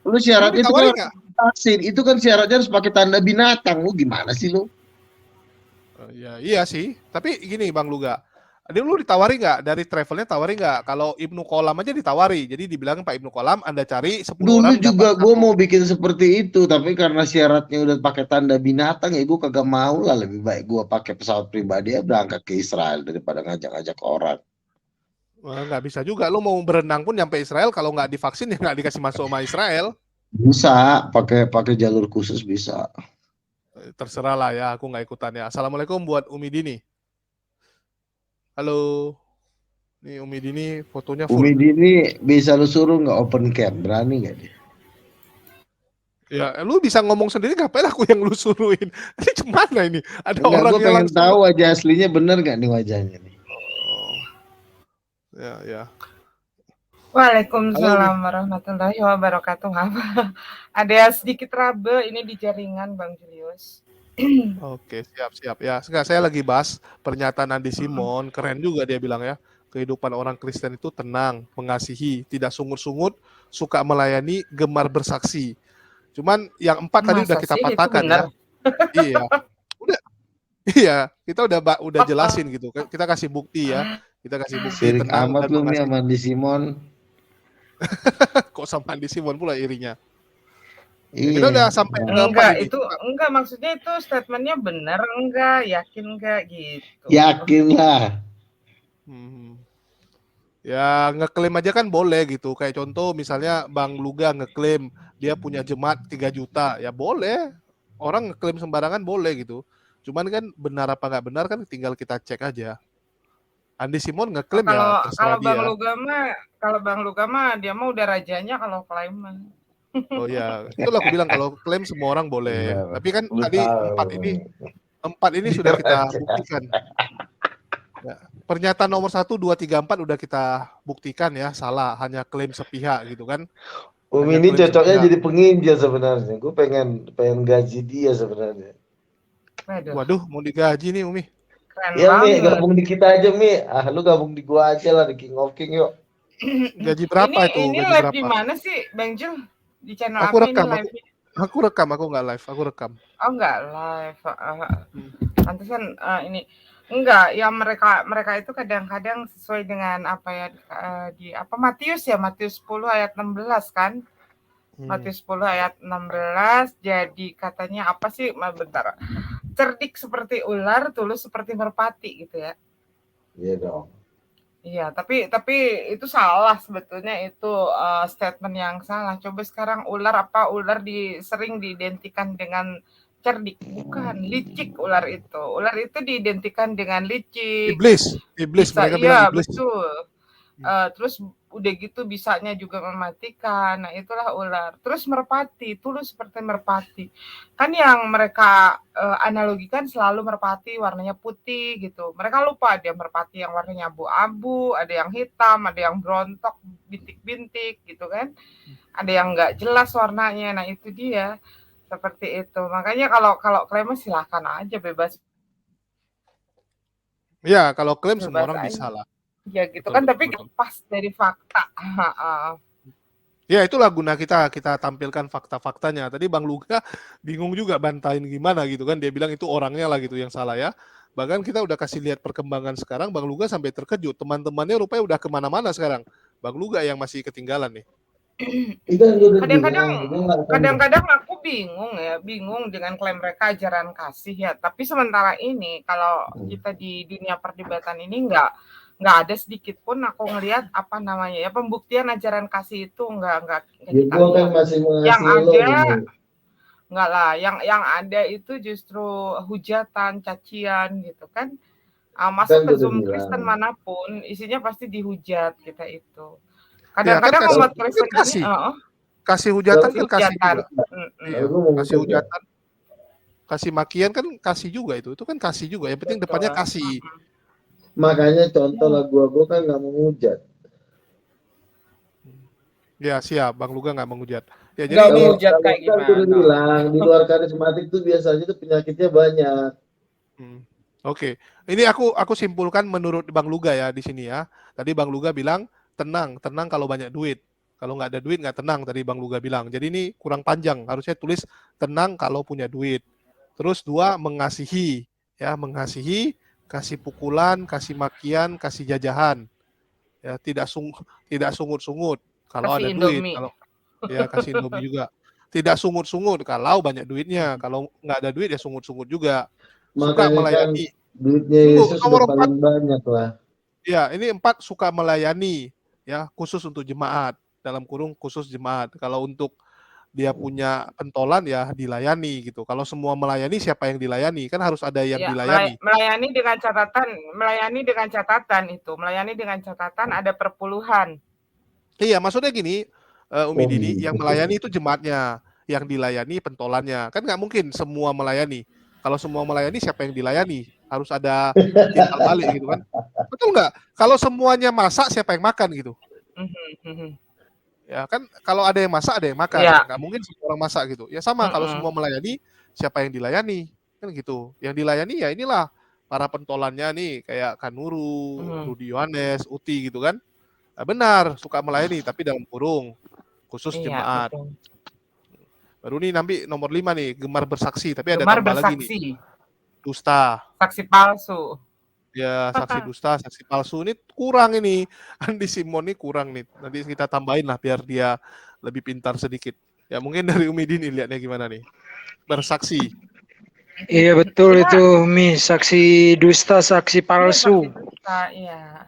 F: lu syaratnya itu kan vaksin, itu kan syaratnya harus pakai tanda binatang. Lu gimana sih lu?
E: Iya sih, tapi gini Bang Luga, lu ditawari nggak dari travelnya, tawari nggak kalau Ibnu Kolam aja ditawari, jadi dibilang Pak Ibnu Kolam Anda cari 10
F: dulu
E: orang.
F: Dulu juga gue mau bikin seperti itu, tapi karena syaratnya udah pakai tanda binatang ya gue kagak mau lah. Lebih baik gue pakai pesawat pribadi ya berangkat ke Israel daripada ngajak-ngajak orang.
E: Nggak bisa juga, lu mau berenang pun nyampe Israel, kalau nggak divaksin ya nggak dikasih masuk sama Israel.
F: Bisa, pakai jalur khusus bisa.
E: Terserah lah ya, aku nggak ikutan ya. Assalamualaikum buat Umi Dini. Halo. Nih Umi Dini fotonya
F: Umi
E: full.
F: Dini bisa lu suruh nggak open cam? Berani nggak dia?
E: Ya, lu bisa ngomong sendiri, ngapain aku yang lu suruhin? Ini gimana ini? Ada
F: Enggak, gue
E: orangnya
F: pengen
E: langsung.
F: tahu wajah aslinya bener nggak nih wajahnya nih?
E: Oh. Ya.
K: Waalaikumsalam warahmatullahi wabarakatuh. Ada sedikit trouble ini di jaringan Bang Julius.
E: Oke, siap. Ya, enggak, saya lagi bahas pernyataan Andi Simon, keren juga dia bilang ya. Kehidupan orang Kristen itu tenang, mengasihi, tidak sungut-sungut, suka melayani, gemar bersaksi. Cuman yang 4 tadi udah
K: Masa
E: kita
K: sih itu
E: patahkan ya.
K: benar?
E: Iya. Iya, kita udah jelasin gitu. Kita kasih bukti ya. Kita kasih bukti
F: Sirik
E: tenang
F: amat
E: dan
F: lu nih
E: mengasihi.
F: sama Andi Simon.
E: Kok sama Andi Simon pula irinya?
F: Iya.
E: Kita udah sampai ke
K: Enggak,
E: ini.
K: itu enggak, maksudnya itu statementnya benar enggak, yakin enggak gitu.
F: Yakin lah.
E: Ya ngeklaim aja kan boleh gitu. Kayak contoh misalnya Bang Luga ngeklaim dia punya jemaat 3 juta, ya boleh. Orang ngeklaim sembarangan boleh gitu. Cuman kan benar apa nggak benar kan tinggal kita cek aja. Andi Simon ngeklaim ya terserah dia.
K: Kalau Bang Luga mah dia mah udah rajanya kalau klaim mah.
E: Oh ya, itulah aku bilang kalau klaim semua orang boleh. Tapi kan tadi 4 ini sudah kita buktikan. Ya, pernyataan nomor 1, 2, 3, 4 udah kita buktikan ya salah, hanya klaim sepihak gitu kan.
F: Umi ini cocoknya jadi penginjil sebenarnya. Gue pengen gaji dia sebenarnya.
E: Waduh, mau digaji nih Umi.
K: Keren
F: ya Mi,
K: banget.
F: gabung di kita aja Mi. Lu gabung di gua aja lah, di King of King yuk.
E: Gaji berapa itu?
K: Ini
E: Gaji
K: live
E: berapa?
K: di mana sih, Bang Jul? Di channel
E: Aku
K: apa
E: rekam,
K: ini live?
E: aku rekam, aku nggak live, aku rekam.
K: Oh nggak live. Pantesan ini enggak, ya mereka itu kadang-kadang sesuai dengan apa ya di apa Matius 10 ayat 16 kan? Matius 10 ayat 16, jadi katanya apa sih? Bentar. Cerdik seperti ular, tulus seperti merpati gitu ya.
F: Iya dong.
K: Iya, tapi itu salah sebetulnya, itu statement yang salah. Coba sekarang ular sering diidentikan dengan cerdik, bukan licik ular itu. Ular itu diidentikan dengan licik.
E: Iblis
K: Bisa,
E: mereka bilang iblis.
K: Betul. Terus udah gitu bisanya juga mematikan. Nah, itulah ular. Terus merpati, tulus seperti merpati. Kan yang mereka analogikan selalu merpati warnanya putih gitu. Mereka lupa ada merpati yang warnanya abu-abu, ada yang hitam, ada yang berontok, bintik-bintik gitu kan. Ada yang nggak jelas warnanya. Nah, itu dia. Seperti itu. Makanya kalau klaim silahkan aja, bebas.
E: Ya, kalau klaim semua orang bisa lah.
K: Ya gitu kan, tapi pas dari fakta.
E: Ya itulah guna kita tampilkan fakta-faktanya. Tadi Bang Luga bingung juga bantain gimana gitu kan. Dia bilang itu orangnya lah gitu yang salah ya. Bahkan kita udah kasih lihat perkembangan sekarang, Bang Luga sampai terkejut. Teman-temannya rupanya udah kemana-mana sekarang. Bang Luga yang masih ketinggalan nih.
K: Kadang-kadang aku bingung dengan klaim mereka ajaran kasih ya. Tapi sementara ini kalau kita di dunia perdebatan ini nggak ada sedikit pun aku ngelihat apa namanya ya pembuktian ajaran kasih itu nggak kita
F: kan masih
K: yang ada nggak lah, yang ada itu justru hujatan, cacian gitu kan. Masa ke Zoom Kristen manapun isinya pasti dihujat kita itu. Kadang-kadang umat Kristen ini
E: kasih hujatan kan kasih juga. Kasih
F: ya.
E: hujatan, kasih makian kan kasih juga itu kan kasih juga. Yang penting depannya kasih.
F: Makanya contoh lagu aku kan nggak menghujat.
E: Ya siap, Bang Luga nggak menghujat. Ya
K: jadi ini menghujat kayak gimana?
F: Bilang di luar karismatik tuh biasanya tuh penyakitnya banyak.
E: Oke. Ini aku simpulkan menurut Bang Luga ya di sini ya. Tadi Bang Luga bilang tenang kalau banyak duit. Kalau nggak ada duit nggak tenang, tadi Bang Luga bilang. Jadi ini kurang panjang, harusnya tulis tenang kalau punya duit. Terus 2, mengasihi. Ya, mengasihi, kasih pukulan, kasih makian, kasih jajahan. Ya, tidak sungut-sungut kalau ada duit. Kalau ya kasih Indomie juga. Tidak sungut-sungut kalau banyak duitnya. Kalau nggak ada duit ya sungut-sungut juga. Suka melayani.
F: Duitnya Yesus sudah paling banyak lah.
E: Ya, ini 4 suka melayani. Ya, khusus untuk jemaat, dalam kurung khusus jemaat. Kalau untuk dia punya pentolan ya dilayani gitu. Kalau semua melayani, siapa yang dilayani? Kan harus ada yang
K: Ya,
E: dilayani.
K: melayani dengan catatan ada perpuluhan.
E: Iya, maksudnya gini, Umi Dini, yang melayani itu jemaatnya, yang dilayani pentolannya. Kan nggak mungkin semua melayani. Kalau semua melayani, siapa yang dilayani? Harus ada timbal balik gitu kan. Betul nggak? Kalau semuanya masak, siapa yang makan gitu? Ya kan, kalau ada yang masak, ada yang makan.
K: Ya.
E: Nggak mungkin semua orang masak gitu. Ya sama, kalau semua melayani, siapa yang dilayani? Kan gitu. Yang dilayani ya inilah para pentolannya nih, kayak Kanuru, Rudi Yohanes, Uti gitu kan. Nah, benar, suka melayani, tapi dalam kurung. Khusus
K: Iya,
E: jemaat.
K: betul.
E: Baru nih nanti nomor 5 nih, gemar bersaksi. Tapi ada
K: Gemar
E: tambah lagi
K: bersaksi.
E: nih. Dusta.
K: Saksi palsu.
E: Ya, saksi dusta, saksi palsu ini kurang ini. Andi Simon ini kurang nih. Nanti kita tambahin lah biar dia lebih pintar sedikit. Ya mungkin dari Umi Dini lihatnya gimana nih? Bersaksi.
J: Iya betul itu Mi, saksi dusta, saksi palsu.
K: Saksi dusta, iya.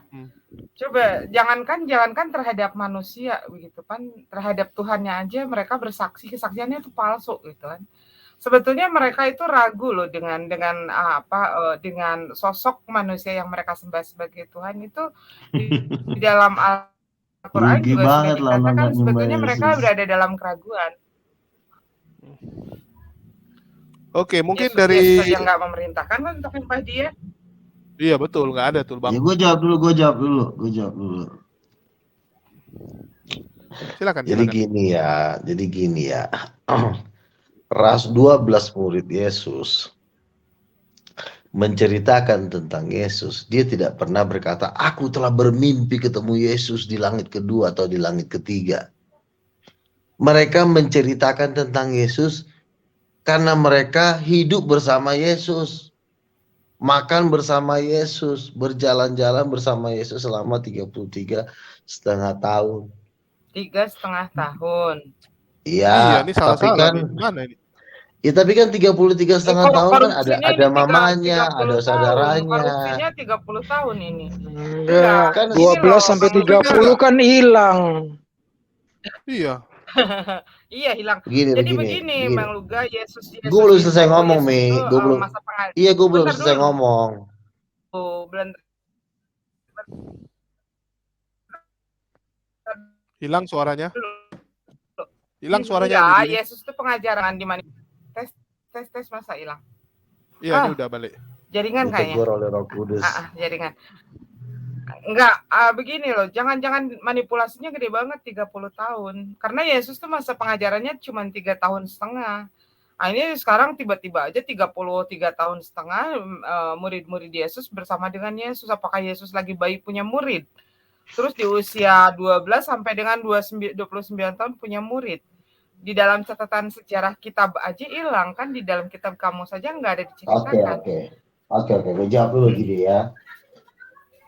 K: Coba jangankan terhadap manusia begitu kan, terhadap Tuhannya aja mereka bersaksi, kesaksiannya itu palsu gitu kan. Sebetulnya mereka itu ragu loh dengan sosok manusia yang mereka sembah sebagai Tuhan itu di dalam Al-Qur'an juga sudah dikatakan sebetulnya mereka berada dalam keraguan.
E: Oke, mungkin
K: Yesus
E: dari
K: yang nggak memerintahkan kan untuk menyembah dia.
E: Iya betul, nggak ada tuh Bang.
F: Ya gue jawab dulu.
E: Silakan.
F: Jadi gini ya. Ras 12 murid Yesus menceritakan tentang Yesus. Dia tidak pernah berkata, aku telah bermimpi ketemu Yesus di langit kedua atau di langit ketiga. Mereka menceritakan tentang Yesus karena mereka hidup bersama Yesus. Makan bersama Yesus, berjalan-jalan bersama Yesus selama 33,5 tahun.
K: 3,5 tahun.
F: Iya,
E: ini salah
F: tapi kan
E: gimana ini?
F: Ya tapi kan 33,5 tahun kan ada mamanya, ada saudaranya.
K: Korupsinya 30 tahun ini.
J: Enggak, kan 12 sampai 30 kan hilang.
E: Iya.
K: Iya hilang. Jadi begini, Bang Luga, Yesus
F: gue belum selesai ngomong, Mi. Gue belum selesai ngomong.
E: Hilang suaranya. Hilang suaranya.
K: Iya, Yesus itu pengajaran di mana? Tes masa hilang.
E: Iya, ini udah balik.
K: Jaringan kayaknya.
F: Ditegur oleh Roh Kudus.
K: Jaringan. Enggak, begini loh, jangan manipulasinya gede banget 30 tahun. Karena Yesus tuh masa pengajarannya cuma 3,5 tahun. Nah, ini sekarang tiba-tiba aja 33 tahun setengah murid-murid Yesus bersama dengan Yesus. Apakah Yesus lagi bayi punya murid? Terus di usia 12 sampai dengan 29 tahun punya murid. Di dalam catatan sejarah kitab aja hilang kan, di dalam kitab kamu saja nggak ada diceritakan.
F: Oke, gue jawab dulu gini ya.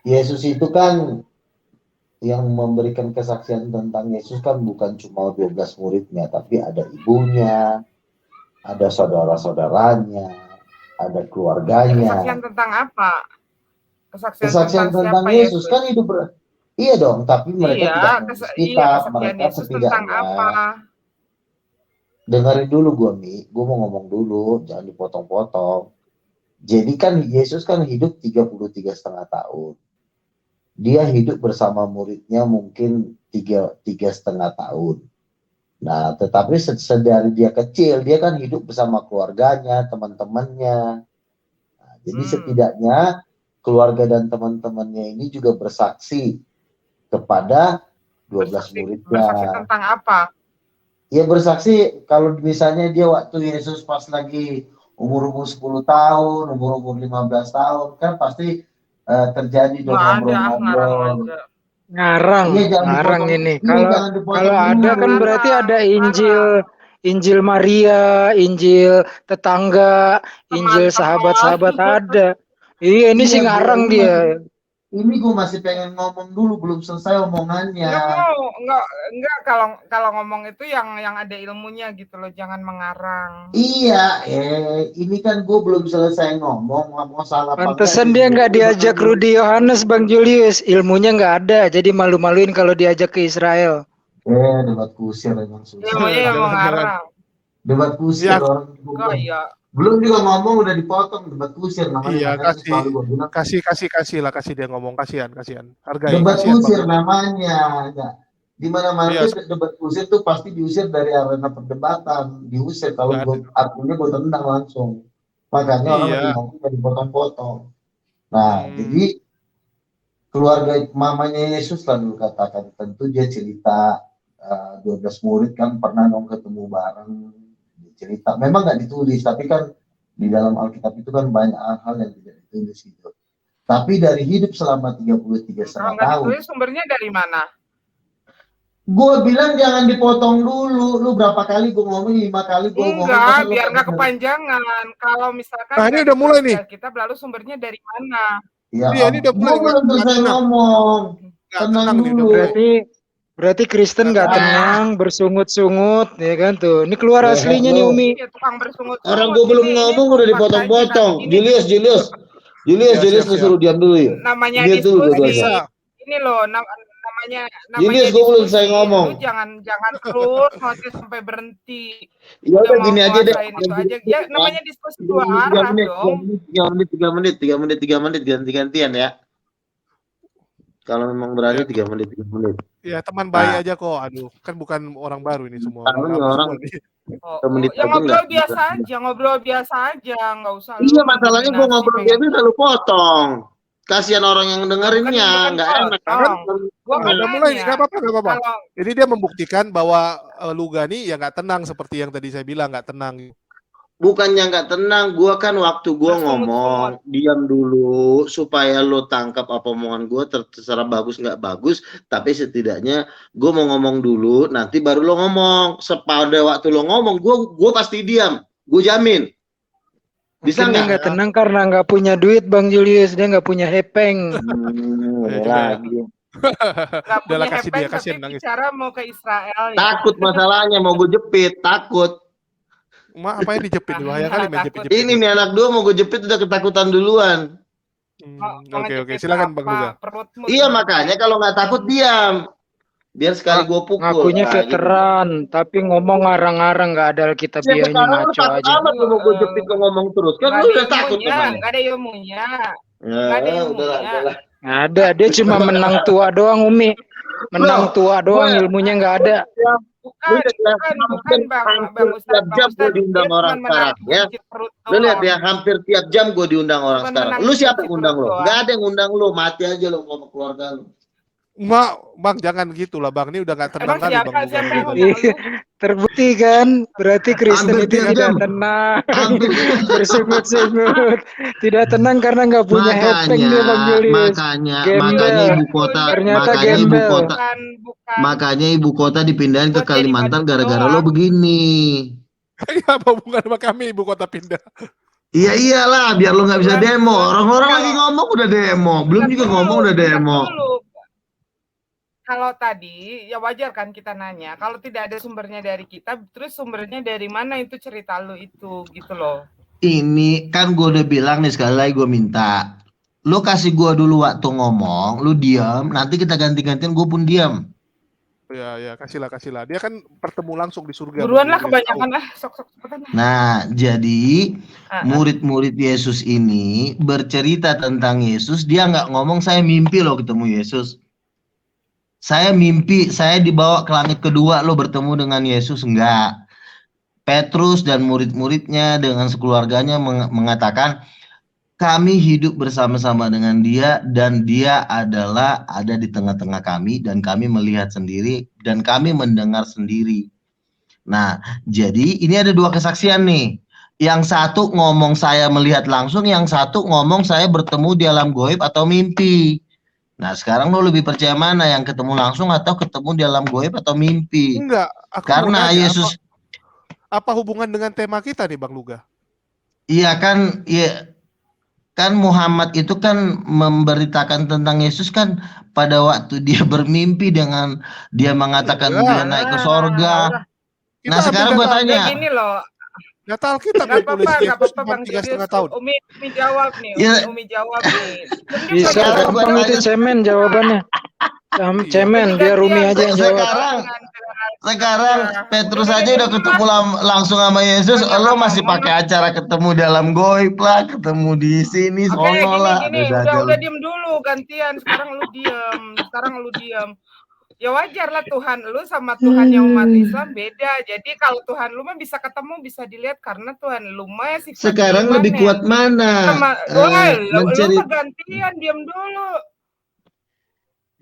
F: Yesus itu kan yang memberikan kesaksian tentang Yesus kan bukan cuma 12 muridnya, tapi ada ibunya, ada saudara-saudaranya, ada keluarganya.
K: Kesaksian tentang apa?
F: Kesaksian tentang Yesus kan hidup Iya dong, tapi mereka tidak menulis kitab, mereka
K: Yesus tentang apa?
F: Dengerin dulu gue, Mi. Gue mau ngomong dulu, jangan dipotong-potong. Jadi kan Yesus kan hidup 33,5 tahun. Dia hidup bersama muridnya mungkin 3,5 tahun. Nah, tetapi sedari dia kecil, dia kan hidup bersama keluarganya, teman-temannya. Nah, jadi setidaknya keluarga dan teman-temannya ini juga bersaksi kepada 12 muridnya.
K: Bersaksi tentang apa?
F: Ya bersaksi kalau misalnya dia waktu Yesus pas lagi umur 10 tahun, umur 15 tahun, kan pasti terjadi dong ngobrol-ngobrol.
J: Ngarang ini. Kalau ada kan berarti ada Injil Maria, Injil tetangga, Injil sahabat-sahabat ada. Iya, ini sih ngarang dia.
F: Ini gue masih pengen ngomong dulu, belum selesai omongannya.
K: Enggak, kalau ngomong itu yang ada ilmunya gitu loh, jangan mengarang.
F: Iya, ini kan gue belum selesai ngomong, mau salah.
J: Pantesan dia nggak diajak Rudi Yohanes, Bang Julius, ilmunya nggak ada, jadi malu-maluin kalau diajak ke Israel.
F: Debat kusir emang
K: Ya
F: susah.
K: maunya yang mau
E: Jangan-jangan.
K: ngarang.
F: Debat kusir
E: Ya,
F: orang
K: Enggak ya.
F: belum juga ngomong udah dipotong debat kusir namanya.
E: iya
F: Makanya selalu gue bilang
E: kasih lah, kasih dia ngomong, kasihan. Hargai,
F: debat
E: kasihan Bang
F: kusir
E: Luga.
F: namanya. Ya. Di mana-mana
E: Iya,
F: tuh debat kusir tuh pasti diusir dari arena perdebatan, diusir kalau
E: nggak ada.
F: gue artinya gue tendang langsung. Makanya orang
E: Iya.
F: lagi ngomong dari potong-potong. Nah,
E: Hmm.
F: jadi keluarga mamanya Yesus lah dulu katakan, tentu dia cerita 12 murid kan pernah dong ketemu bareng, dia cerita. Memang nggak ditulis, tapi kan di dalam Alkitab itu kan banyak hal yang tidak ditulis gitu. Tapi dari hidup selama 33
K: Kalau
F: setengah
K: nggak
F: tahun,
K: ditulis sumbernya dari mana?
F: gue bilang jangan dipotong dulu. Lu berapa kali gue ngomong, 5 kali gue ngomong.
K: Enggak, biar nggak kepanjangan. Kalau misalkan
E: Nah, ini
K: nggak
E: udah mulai
K: ditulis
E: nih.
K: di Alkitab, lalu sumbernya dari mana?
F: Ya,
E: Iya, ini udah mulai
F: gue belum
E: nggak
F: selesai
E: tenang.
F: ngomong.
E: Nggak
F: Tenang
E: tenang nih, udah
F: dulu.
E: mulai.
J: Berarti Kristen
E: Nggak
J: nggak tenang, bersungut-sungut, ya kan tuh. Ini keluar aslinya nih Umi.
K: Ya, tukang bersungut-sungut.
F: Orang gue belum ngomong udah dipotong-potong. Julius,
E: Siap,
F: lu
E: siap.
F: suruh diam dulu ya.
K: Namanya
F: Diam dulu
K: diskusi.
F: dua-duanya.
K: Ini loh, namanya
F: Julius, gue belum selesai
K: diskusi.
F: ngomong.
K: Lu jangan terus ngoceh sampai berhenti.
F: Ya udah
K: mau
F: gini aja deh.
K: nguasain itu aja. Ya namanya diskusi dua arah dong.
F: 3 menit ganti-gantian ya. Kalau memang berani 3 menit.
E: Ya, teman baik aja kok. Aduh, kan bukan orang baru ini semua.
F: Orang
K: Ya ngobrol biasa aja, nggak usah.
F: Iya, masalahnya gue ngobrol biasa lu potong. Kasihan orang yang dengerinnya, nggak enak kan?
E: Udah mulai, nggak apa-apa. Ini dia membuktikan bahwa Lugani ya nggak tenang seperti yang tadi saya bilang, nggak tenang.
F: Bukannya nggak tenang, gue kan waktu gue ngomong diam dulu supaya lo tangkap apa omongan gue, terserah bagus nggak bagus, tapi setidaknya gue mau ngomong dulu, nanti baru lo ngomong. Pada waktu lo ngomong, gue pasti diam, gue jamin. Bisa
J: Mungkin dia nggak tenang karena nggak punya duit, Bang Julius. Dia nggak punya hepeng.
F: Lagi.
K: Nggak punya
E: kasih
K: hepeng,
E: dia, kasihan
K: tapi
E: nangis.
K: bicara mau ke Israel. Ya.
F: Takut masalahnya, mau gue jepit, takut.
E: Apa yang dijepit? Bahaya kali main jepit-jepit.
F: Ini nih anak dua mau gue jepit udah ketakutan duluan.
E: Oke, silakan Bang Luga.
F: Iya, makanya kalau nggak takut diam. Biar sekali gue pukul.
J: Ngakunya veteran, tapi ngomong ngarang-ngarang, nggak ada Alkitabiahnya, ngaco aja.
F: Lu mau gue jepit lo ngomong terus kan lu udah takut
K: Nggak ada ilmunya.
J: Nggak ada, dia cuma menang tua doang, Umi. Menang tua doang, ilmunya nggak ada.
K: Bukan Bang Ustadz.
F: Jam gue diundang orang sekarang ya. Lu lihat ya, hampir tiap jam gue diundang orang sekarang. Lu siapa yang undang lo? Nggak ada yang undang lo, mati aja lo sama keluarga lo.
E: Bang, jangan gitu lah Bang. Ini udah nggak tenang kali Bang.
J: Terbukti kan? Berarti Kristen itu tidak tenang, bersungut-sungut, tidak tenang karena nggak punya hepeng dia Bang Julius.
F: Makanya ibu kota dipindahin ke Kalimantan gara-gara lo begini.
E: Apa hubungan sama kami ibu kota pindah?
F: Iya iyalah, biar lo nggak bisa demo. Orang-orang lagi ngomong udah demo, belum juga ngomong udah demo.
K: Kalau tadi ya wajar kan kita nanya. Kalau tidak ada sumbernya dari kita, terus sumbernya dari mana itu cerita lu itu gitu loh.
F: Ini kan gue udah bilang nih, sekali lagi gue minta lo kasih gue dulu waktu ngomong, lu diam, nanti kita ganti-gantian, gue pun diam.
E: Ya, kasihlah. Dia kan bertemu langsung di surga.
K: Buruan lah, kebanyakan lah, sok-sok.
F: Nah, jadi murid-murid Yesus ini bercerita tentang Yesus, dia nggak ngomong saya mimpi loh ketemu Yesus. Saya mimpi, saya dibawa ke langit kedua lo bertemu dengan Yesus. Enggak. Petrus dan murid-muridnya dengan sekeluarganya mengatakan, kami hidup bersama-sama dengan dia dan dia adalah ada di tengah-tengah kami dan kami melihat sendiri dan kami mendengar sendiri. Nah, jadi ini ada dua kesaksian nih. Yang satu ngomong saya melihat langsung, yang satu ngomong saya bertemu di alam goib atau mimpi. Nah, sekarang lo lebih percaya mana, yang ketemu langsung atau ketemu di alam goib atau mimpi?
E: Enggak,
F: karena Yesus
E: apa hubungan dengan tema kita nih Bang Luga?
F: Iya kan, ya kan Muhammad itu kan memberitakan tentang Yesus kan pada waktu dia bermimpi dengan dia mengatakan dia naik ke sorga. Nah, sekarang gue tanya.
K: Gini loh.
E: Data Alkitab yang tulis
K: apa-apa Bang
E: 3,5 tahun.
K: Umi jawab nih.
F: Ya.
K: Umi jawab nih.
J: Bisa gampang itu cemen jawabannya.
E: Iya.
J: Cemen, biar Rumi aja yang jawab.
F: Sekarang Petrus aja udah ketemu langsung sama Yesus, lo masih pakai acara ketemu dalam goib lah, ketemu di sini,
K: Oke,
F: sono lah.
K: gini,
F: Ada
K: udah diem dulu, gantian. Sekarang lu diem. Ya wajar lah, Tuhan lu sama Tuhan yang umat Islam beda. Jadi kalau Tuhan lu mah bisa ketemu, bisa dilihat karena Tuhan lu mah sifatnya
F: sekarang
K: iman
F: lebih
K: ya.
F: kuat mana?
K: Lu
F: Mencari
K: mah gantian, diem dulu.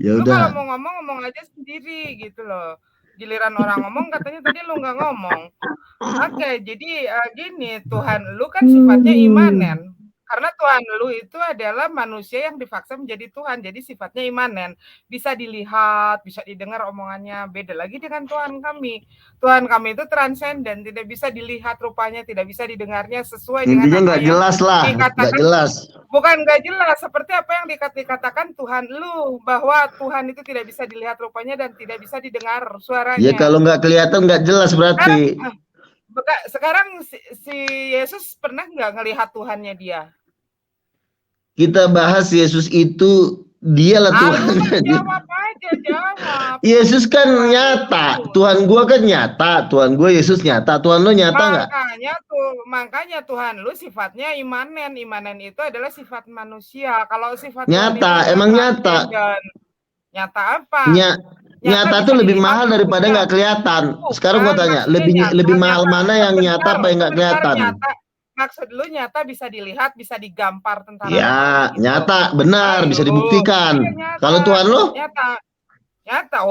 F: ya
K: Lu kalau
F: udah.
K: mau ngomong aja sendiri gitu loh. Giliran orang ngomong katanya tadi lu nggak ngomong. Oke, jadi gini, Tuhan lu kan sifatnya imanen. Karena Tuhan lu itu adalah manusia yang dipaksa menjadi Tuhan. Jadi sifatnya imanen. Bisa dilihat, bisa didengar omongannya. Beda lagi dengan Tuhan kami. Tuhan kami itu transenden, tidak bisa dilihat rupanya, tidak bisa didengarnya sesuai dengan
F: Intinya
K: apa
F: nggak
K: yang
F: jelas lah,
K: dikatakan.
F: nggak jelas.
K: Bukan nggak jelas, seperti apa yang dikatakan Tuhan lu, bahwa Tuhan itu tidak bisa dilihat rupanya dan tidak bisa didengar suaranya.
F: Ya kalau nggak kelihatan nggak jelas berarti.
K: Sekarang si Yesus pernah nggak ngelihat Tuhannya dia?
F: Kita bahas Yesus itu dialah Tuhan.
K: Jawab aja, jawab.
F: Yesus kan nyata, Tuhan gua kan nyata, Tuhan gua Yesus nyata, Tuhan lo nyata nggak?
K: Makanya Tuhan lu sifatnya imanen. Imanen itu adalah sifat manusia. Kalau sifat
F: nyata, emang nyata.
K: Nyata apa?
F: Nyata tuh lebih mahal daripada nggak kelihatan. Sekarang gua tanya, lebih mahal mana yang nyata apa yang nggak kelihatan?
K: Maksud lu nyata bisa dilihat, bisa digampar tentara.
F: Ya, gitu. Nyata, benar, bisa dibuktikan.
K: Iya,
F: kalau Tuhan lo?
K: Nyata.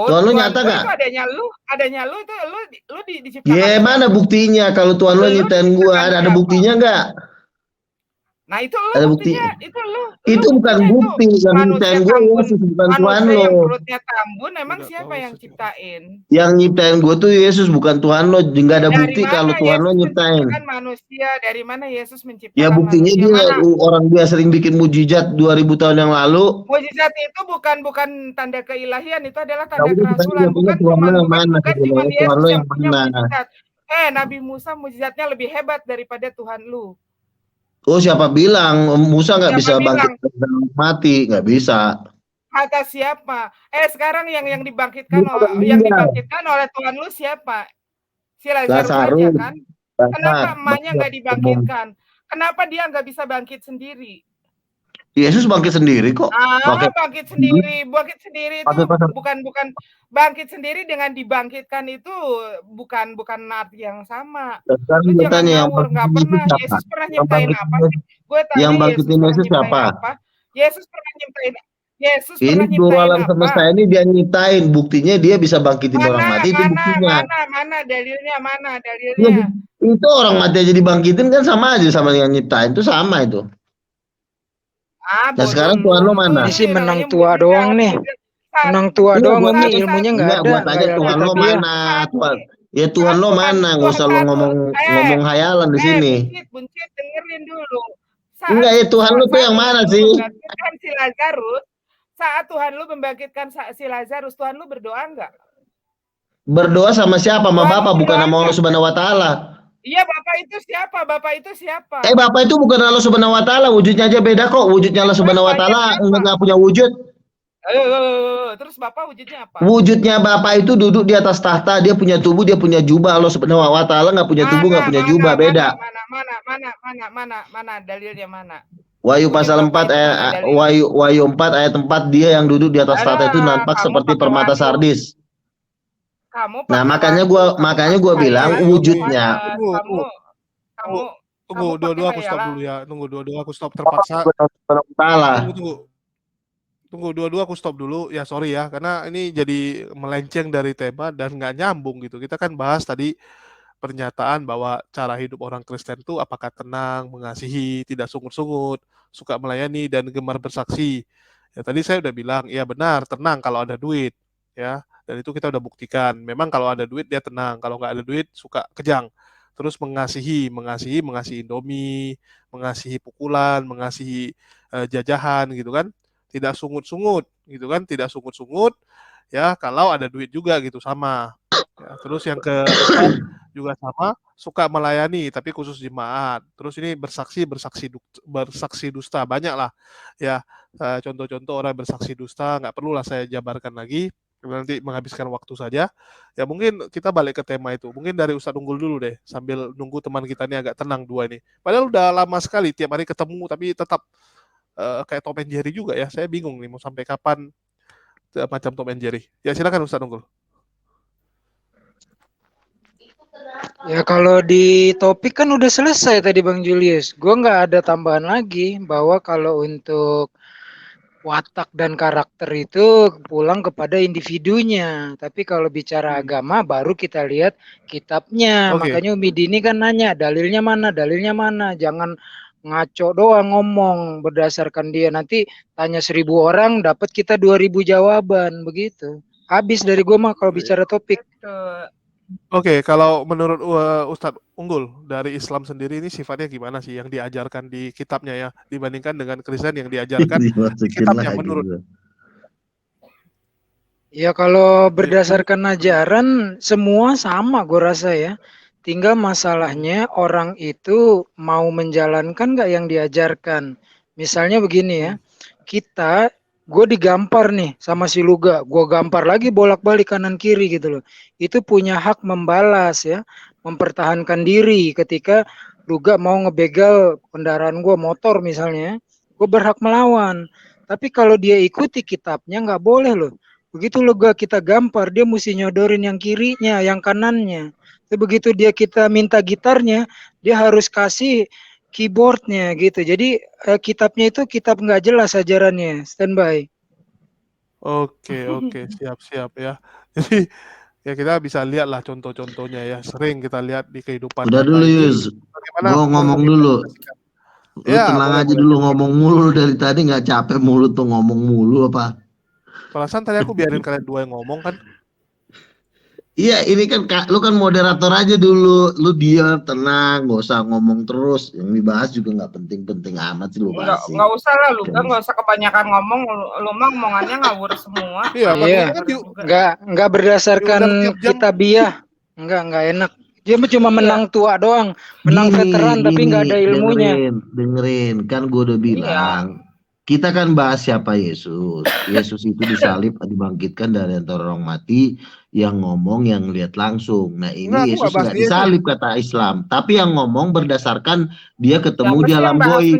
F: Tuhan lo nyata nggak?
K: Adanya lu itu lu diciptakan.
F: Ya, mana buktinya? Kalau Tuhan lo nyiptain gua, ada buktinya nggak?
K: Nah, itu lu
F: ada
K: buktinya,
F: itu bukan bukti, yang nyiptain gua Yesus, bukan Tuhan lo.
K: Yang perutnya tambun, emang siapa yang ciptain?
F: Yang nyiptain gua tuh Yesus, bukan Tuhan lo. Nggak ada bukti kalau Tuhan lo nyiptain.
K: Manusia, dari mana Yesus menciptakan?
F: Ya buktinya dia orang dia sering bikin mujizat 2000 tahun yang lalu.
K: Mujizat itu bukan tanda keilahian, itu adalah tanda kerasulan. Bukan cuma Yesus yang punya mujizat. Nabi Musa mujizatnya lebih hebat daripada Tuhan lu.
F: Oh, siapa bilang Musa nggak bisa bangkit dari mati? Nggak bisa.
K: Kata siapa? Sekarang yang dibangkitkan oleh Tuhan lu siapa? Si Lazarus aja kan? Kenapa emaknya nggak dibangkitkan? Kenapa dia nggak bisa bangkit sendiri?
F: Yesus bangkit sendiri kok.
K: Bangkit sendiri itu bukan bangkit sendiri dengan dibangkitkan itu bukan arti yang sama. Lu jangan ngawur, nggak pernah. Yesus pernah nyiptain apa sih? Gue tanya
F: yang bangkitin Yesus siapa?
K: Yesus pernah nyiptain
F: ini dua alam semesta ini dia nyiptain, buktinya dia bisa bangkitin orang mati, itu buktinya.
K: Mana dalilnya?
F: Itu orang mati aja dibangkitin kan sama aja sama yang nyiptain, itu sama itu. Nah sekarang Tuhan lo mana?
J: Ini sih menang tua doang nih. Menang tua doang nih, ilmunya nggak ada.
F: Buat tanya Tuhan lo mana? Tuhan lo mana? Nggak usah lo ngomong hayalan di sini.
K: Buncit, dengerin dulu.
F: Enggak, Tuhan lo tuh yang mana sih?
K: Si Lazarus, saat Tuhan lu membangkitkan si Lazarus, Tuhan lu berdoa nggak?
F: Berdoa sama siapa? Sama Bapa, bukan sama Allah Subhanahu wa Ta'ala.
K: Iya, Bapak itu siapa?
F: Bapak itu bukan Allah Subhanahu wa Ta'ala, wujudnya aja beda kok. Wujudnya Allah Subhanahu wa Ta'ala enggak punya wujud.
K: Terus Bapak wujudnya apa?
F: Wujudnya Bapak itu duduk di atas tahta, dia punya tubuh, dia punya jubah. Allah Subhanahu wa Ta'ala enggak punya tubuh, enggak punya jubah, beda.
K: Mana dalilnya mana?
F: Wahyu pasal 4 Wahyu 4 ayat 4, dia yang duduk di atas tahta itu nampak seperti permata sardis. Nah, makanya gua bilang wujudnya.
E: Tunggu, dua-dua aku stop dulu ya. Dua-dua aku stop terpaksa. Tunggu, dua-dua aku stop dulu. Ya sorry ya, karena ini jadi melenceng dari tema dan nggak nyambung gitu. Kita kan bahas tadi pernyataan bahwa cara hidup orang Kristen itu apakah tenang, mengasihi, tidak sungut-sungut, suka melayani dan gemar bersaksi. Ya tadi saya udah bilang, ya benar, tenang kalau ada duit, ya. Dan itu kita udah buktikan. Memang kalau ada duit dia tenang, kalau nggak ada duit suka kejang. Terus mengasihi Indomie, mengasihi pukulan, mengasihi jajahan gitu kan. Tidak sungut-sungut gitu kan, tidak sungut-sungut. Ya, kalau ada duit juga gitu sama. Ya, terus yang keempat juga sama, suka melayani tapi khusus jemaat. Terus ini bersaksi dusta, banyak lah ya, contoh-contoh orang bersaksi dusta, nggak perlulah saya jabarkan lagi, nanti menghabiskan waktu saja. Ya mungkin kita balik ke tema itu. Mungkin dari Ustadz Unggul dulu deh, sambil nunggu teman kita ini agak tenang dua ini. Padahal udah lama sekali tiap hari ketemu, tapi tetap kayak Tom and Jerry juga ya. Saya bingung nih mau sampai kapan macam Tom and Jerry. Ya silakan Ustadz Unggul.
J: Ya kalau di topik kan udah selesai tadi Bang Julius. Gue nggak ada tambahan lagi bahwa kalau untuk watak dan karakter itu pulang kepada individunya. Tapi kalau bicara agama baru kita lihat kitabnya.
E: Oke.
J: Makanya Umi Dini kan nanya dalilnya mana, dalilnya mana. Jangan ngaco doang ngomong berdasarkan dia. Nanti tanya 1000 orang dapat kita 2000 jawaban begitu. Habis dari gue mah kalau bicara topik.
E: Oke, kalau menurut Ustadz Unggul dari Islam sendiri ini sifatnya gimana sih yang diajarkan di kitabnya ya dibandingkan dengan Kristen yang diajarkan di kitabnya menurut?
J: Ya kalau berdasarkan ajaran semua sama gue rasa ya. Tinggal masalahnya orang itu mau menjalankan nggak yang diajarkan. Misalnya begini ya, gue digampar nih sama si Luga, gue gampar lagi bolak-balik kanan kiri gitu loh. Itu punya hak membalas ya, mempertahankan diri ketika Luga mau ngebegal kendaraan gue motor misalnya, gue berhak melawan. Tapi kalau dia ikuti kitabnya nggak boleh loh. Begitu Luga kita gampar, dia mesti nyodorin yang kirinya, yang kanannya. Tapi begitu kita minta gitarnya, dia harus kasih keyboardnya gitu. Jadi kitabnya itu kitab nggak jelas ajarannya. Standby.
E: Oke, siap ya. Jadi ya kita bisa lihat lah contoh-contohnya ya. Sering kita lihat di kehidupan.
F: Udah dulu Yus, gue ngomong dulu. Lu
E: Ya,
F: tenang aja dulu ngomong mulu dari tadi, nggak capek mulu tuh ngomong mulu apa?
E: Perasaan tadi aku biarin kalian dua yang ngomong kan.
F: Iya, ini kan lu kan moderator aja dulu, lu diam, tenang, nggak usah ngomong terus. Yang dibahas juga nggak penting-penting amat sih lu bahas.
K: Nggak usah lah lu kan, nggak usah kebanyakan ngomong, lu mah omongannya ngawur semua.
J: Iya, nggak berdasarkan kitabiah, nggak enak. Dia cuma menang tua doang, menang veteran tapi nggak ada ilmunya.
F: Dengerin, kan gue udah bilang. Kita kan bahas siapa Yesus. Yesus itu disalib, dibangkitkan dari antara orang mati, yang ngomong yang lihat langsung. Nah ini Yesus nggak disalib kata Islam, tapi yang ngomong berdasarkan dia ketemu di alam goib.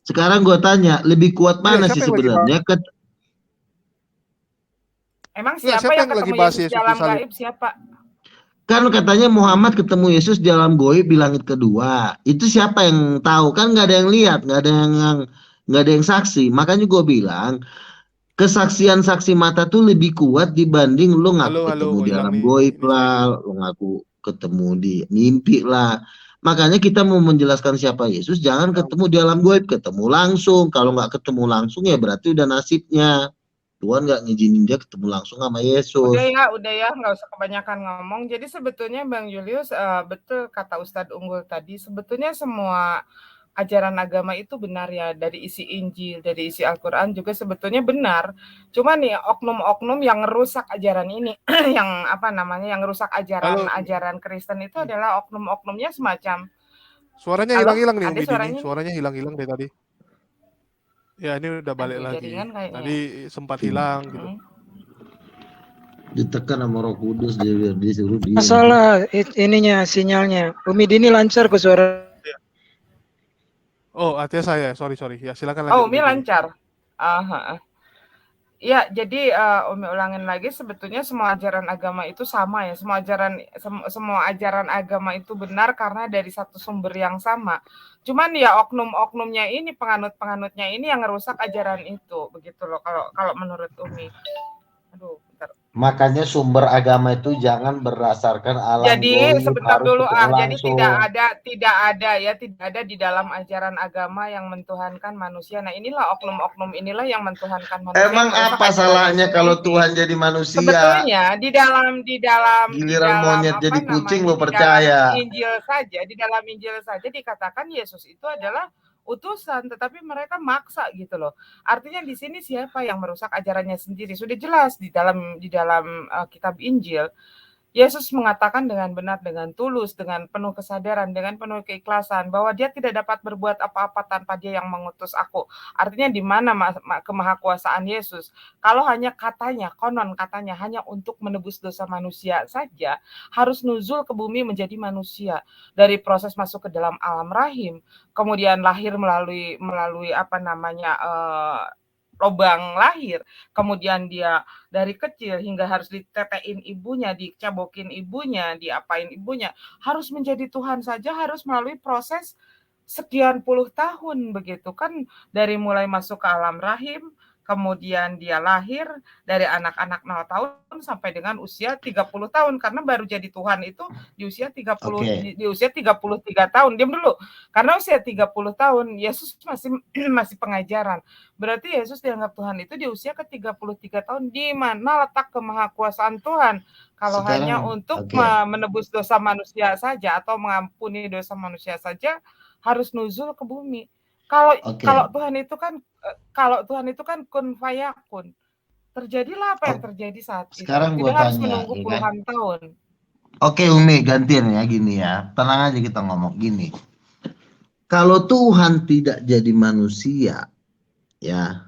F: Sekarang gue tanya, lebih kuat mana sih sebenarnya?
K: Emang siapa yang ketemu Yesus di alam gaib? Siapa?
F: Kan katanya Muhammad ketemu Yesus di alam goib di langit kedua. Itu siapa yang tahu? Kan nggak ada yang lihat, nggak ada yang saksi. Makanya gue bilang kesaksian saksi mata tuh lebih kuat dibanding lu ngaku ketemu di alam goib lah, lu ngaku ketemu di mimpi lah. Makanya kita mau menjelaskan siapa Yesus, jangan ketemu di alam goib, ketemu langsung. Kalau nggak ketemu langsung ya berarti udah nasibnya. Tuhan nggak ngizinin dia ketemu langsung sama Yesus.
K: Udah ya, nggak usah kebanyakan ngomong. Jadi sebetulnya Bang Julius, betul kata Ustadz Unggul tadi, sebetulnya semua ajaran agama itu benar ya, dari isi Injil, dari isi Al-Quran juga sebetulnya benar. Cuma nih oknum-oknum yang ngerusak ajaran ini, yang yang ngerusak ajaran Kristen itu adalah oknum-oknumnya semacam.
E: Suaranya hilang-hilang nih Umi Dini, suaranya hilang-hilang dari tadi. Ya ini udah balik lagi. Tadi sempat hilang gitu.
F: Ditekan sama Roh Kudus dia disuruh dia.
J: Masalah ininya sinyalnya. Umi Dini lancar ke suara.
E: Oh, artinya saya. Sorry. Ya, silakan lanjut.
K: Oh, Umi lancar. Ya, jadi Umi ulangin lagi, sebetulnya semua ajaran agama itu sama ya. Semua ajaran agama itu benar karena dari satu sumber yang sama. Cuman ya oknum-oknumnya ini, penganut-penganutnya ini yang ngerusak ajaran itu, begitu loh kalau menurut Umi. Aduh, bentar.
F: Makanya sumber agama itu jangan berdasarkan alam
K: jadi
F: goib,
K: sebentar dulu jadi
F: langsung.
K: tidak ada di dalam ajaran agama yang mentuhankan manusia. Nah inilah oknum-oknum inilah yang mentuhankan manusia.
F: Emang apa salahnya kalau Tuhan jadi manusia?
K: Sebetulnya di dalam
F: giliran monyet jadi kucing lo percaya.
K: Di dalam Injil saja dikatakan Yesus itu adalah utusan, tetapi mereka maksa gitu loh. Artinya di sini siapa yang merusak ajarannya sendiri? Sudah jelas di dalam kitab Injil. Yesus mengatakan dengan benar, dengan tulus, dengan penuh kesadaran, dengan penuh keikhlasan bahwa dia tidak dapat berbuat apa-apa tanpa dia yang mengutus aku. Artinya di mana kemahakuasaan Yesus? Kalau hanya katanya, konon katanya hanya untuk menebus dosa manusia saja, harus nuzul ke bumi menjadi manusia. Dari proses masuk ke dalam alam rahim, kemudian lahir melalui lubang lahir, kemudian dia dari kecil hingga harus ditetein ibunya, dicabokin ibunya, diapain ibunya, harus menjadi Tuhan saja harus melalui proses sekian puluh tahun begitu kan, dari mulai masuk ke alam rahim, kemudian dia lahir dari anak-anak 0 tahun sampai dengan usia 30 tahun karena baru jadi Tuhan itu di usia 30 di usia 33 tahun. Diam dulu. Karena usia 30 tahun Yesus masih pengajaran. Berarti Yesus dianggap Tuhan itu di usia ke-33 tahun. Di mana letak kemahakuasaan Tuhan? Kalau hanya untuk menebus dosa manusia saja atau mengampuni dosa manusia saja harus nuzul ke bumi. Kalau Tuhan itu kan kun fayakun. Terjadilah apa yang terjadi saat itu.
F: Sekarang
K: Tidak
F: gua
K: harus
F: tanya,
K: menunggu
F: ya kan?
K: puluhan tahun.
F: Oke Umi, gantian ya gini ya. Tenang aja kita ngomong gini. Kalau Tuhan tidak jadi manusia, ya,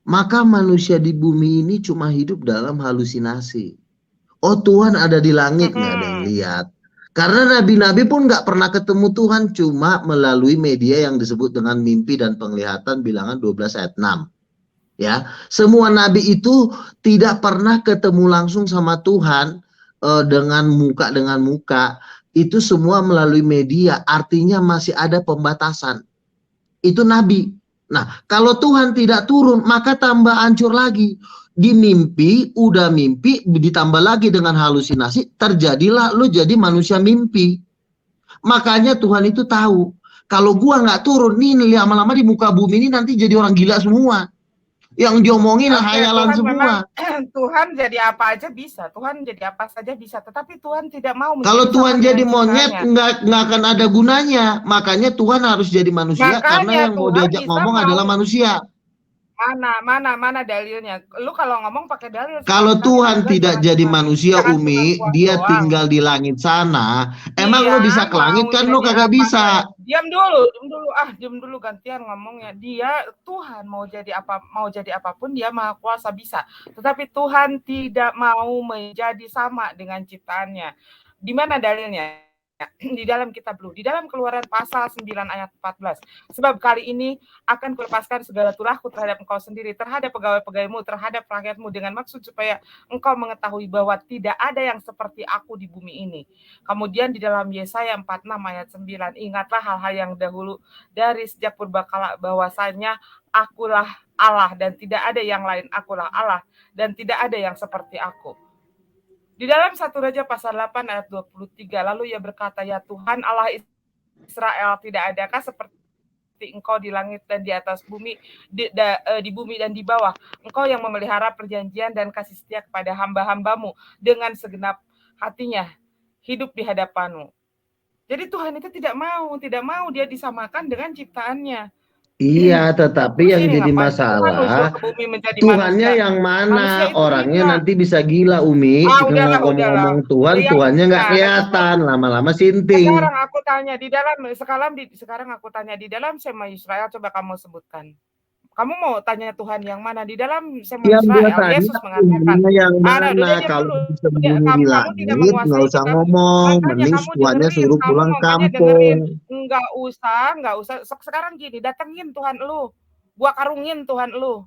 F: maka manusia di bumi ini cuma hidup dalam halusinasi. Oh Tuhan ada di langit, nggak ada yang lihat. Karena nabi-nabi pun nggak pernah ketemu Tuhan, cuma melalui media yang disebut dengan mimpi dan penglihatan, bilangan 12 ayat 6. Ya, semua nabi itu tidak pernah ketemu langsung sama Tuhan dengan muka. Itu semua melalui media, artinya masih ada pembatasan. Itu nabi. Nah, kalau Tuhan tidak turun, maka tambah hancur lagi. Di mimpi, udah mimpi, ditambah lagi dengan halusinasi, terjadilah lu jadi manusia mimpi. Makanya Tuhan itu tahu, kalau gua nggak turun, nih lama-lama di muka bumi ini nanti jadi orang gila semua. Yang diomongin hayalan semua.
K: Tuhan jadi apa aja bisa, Tuhan jadi apa saja bisa, tetapi Tuhan tidak mau.
F: Kalau Tuhan jadi monyet, nggak akan ada gunanya. Makanya Tuhan harus jadi manusia, karena yang mau diajak ngomong adalah manusia.
K: Mana dalilnya? Lu kalau ngomong pakai dalil.
F: Kalau Tuhan tidak jadi manusia, Umi, dia tinggal di langit sana. Emang lu bisa ke langit kan? Lu kagak bisa.
K: Diam dulu gantian ngomongnya. Dia Tuhan mau jadi apapun dia maha kuasa bisa. Tetapi Tuhan tidak mau menjadi sama dengan ciptaannya. Di mana dalilnya? Di dalam kitab Lu, di dalam Keluaran pasal 9 ayat 14. Sebab kali ini akan kulepaskan segala tulahku terhadap engkau sendiri, terhadap pegawai-pegawaimu, terhadap rakyatmu, dengan maksud supaya engkau mengetahui bahwa tidak ada yang seperti aku di bumi ini. Kemudian di dalam Yesaya 46 ayat 9, ingatlah hal-hal yang dahulu dari sejak purbakala, bahwasanya akulah Allah dan tidak ada yang lain, akulah Allah dan tidak ada yang seperti aku. Di dalam 1 Raja pasal 8 ayat 23, lalu ia berkata, ya Tuhan Allah Israel, tidak adakah seperti engkau di langit dan di atas bumi, di bumi dan di bawah. Engkau yang memelihara perjanjian dan kasih setia kepada hamba-hambamu dengan segenap hatinya hidup di hadapanmu. Jadi Tuhan itu tidak mau dia disamakan dengan ciptaannya.
F: Iya, tetapi yang jadi masalah Tuhannya yang mana? Orangnya nanti bisa gila, Umi. Ngomong-ngomong Tuhannya nggak kelihatan, lama-lama sinting.
K: Sekarang aku tanya di dalam Sema Israel, coba kamu sebutkan. Kamu mau tanya Tuhan yang mana? Di dalam Sema Israel, Yesus mengatakan
F: yang mana? Kalau bisa berdiri di langit, nggak usah ngomong, mending Tuhannya suruh pulang kampung.
K: Nggak usah. Sekarang gini, datengin Tuhan lu, gua karungin Tuhan lu.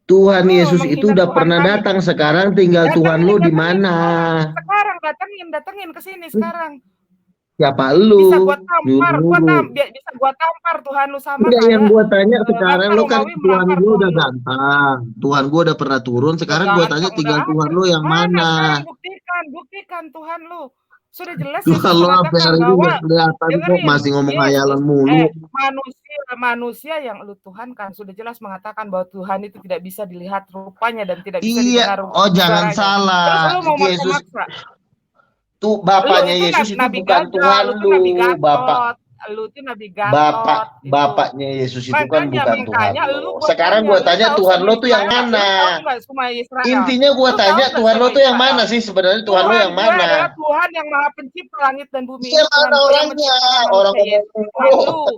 F: Tuhan Yesus itu udah pernah datang, sekarang tinggal Tuhan lu di mana?
K: Sekarang datengin ke sini sekarang.
F: Siapa lu?
K: Bisa gua tampar Tuhan lu sama
F: kayak yang gua tanya sekarang lu kan Tuhan lu udah gantang. Tuhan gua udah pernah turun, sekarang gua tanya tinggal Tuhan lu yang mana?
K: Buktikan Tuhan lu. Sudah jelas
F: Tuhan lu apa hari ini nggak kelihatan kok, masih ngomong hayalan mulu.
K: Manusia yang lu Tuhan kan sudah jelas mengatakan bahwa Tuhan itu tidak bisa dilihat rupanya dan tidak bisa didengar rupanya.
F: Oh jangan salah. Yesus tuh bapaknya Yesus itu bukan Tuhan lu, Bapak.
K: lu tuh Nabi Gatot itu.
F: Bapaknya Yesus itu kan
K: Makanya
F: bukan Tuhan
K: lu
F: lo.
K: gua
F: Sekarang
K: tanya,
F: gua
K: lu
F: tanya
K: tahu
F: Tuhan
K: semua
F: lo tuh yang
K: Israel nggak? Lu
F: mana?
K: tahu nggak semua Israel?
F: Intinya gua
K: Lu tahu
F: tanya
K: nggak
F: Tuhan lo
K: semua
F: tuh yang
K: Israel?
F: mana sih sebenarnya? Tuhan lo
K: Tuhan
F: yang
K: gue adalah
F: mana?
K: Tuhan yang Maha Pencipta langit dan bumi.
F: Iya
K: Ini Tuhan
F: mana
K: gue yang
F: orangnya?
K: menciptakan
F: Orang
K: manusia. Yesus
F: ngomong
K: Tuhan
F: lo.
K: lu.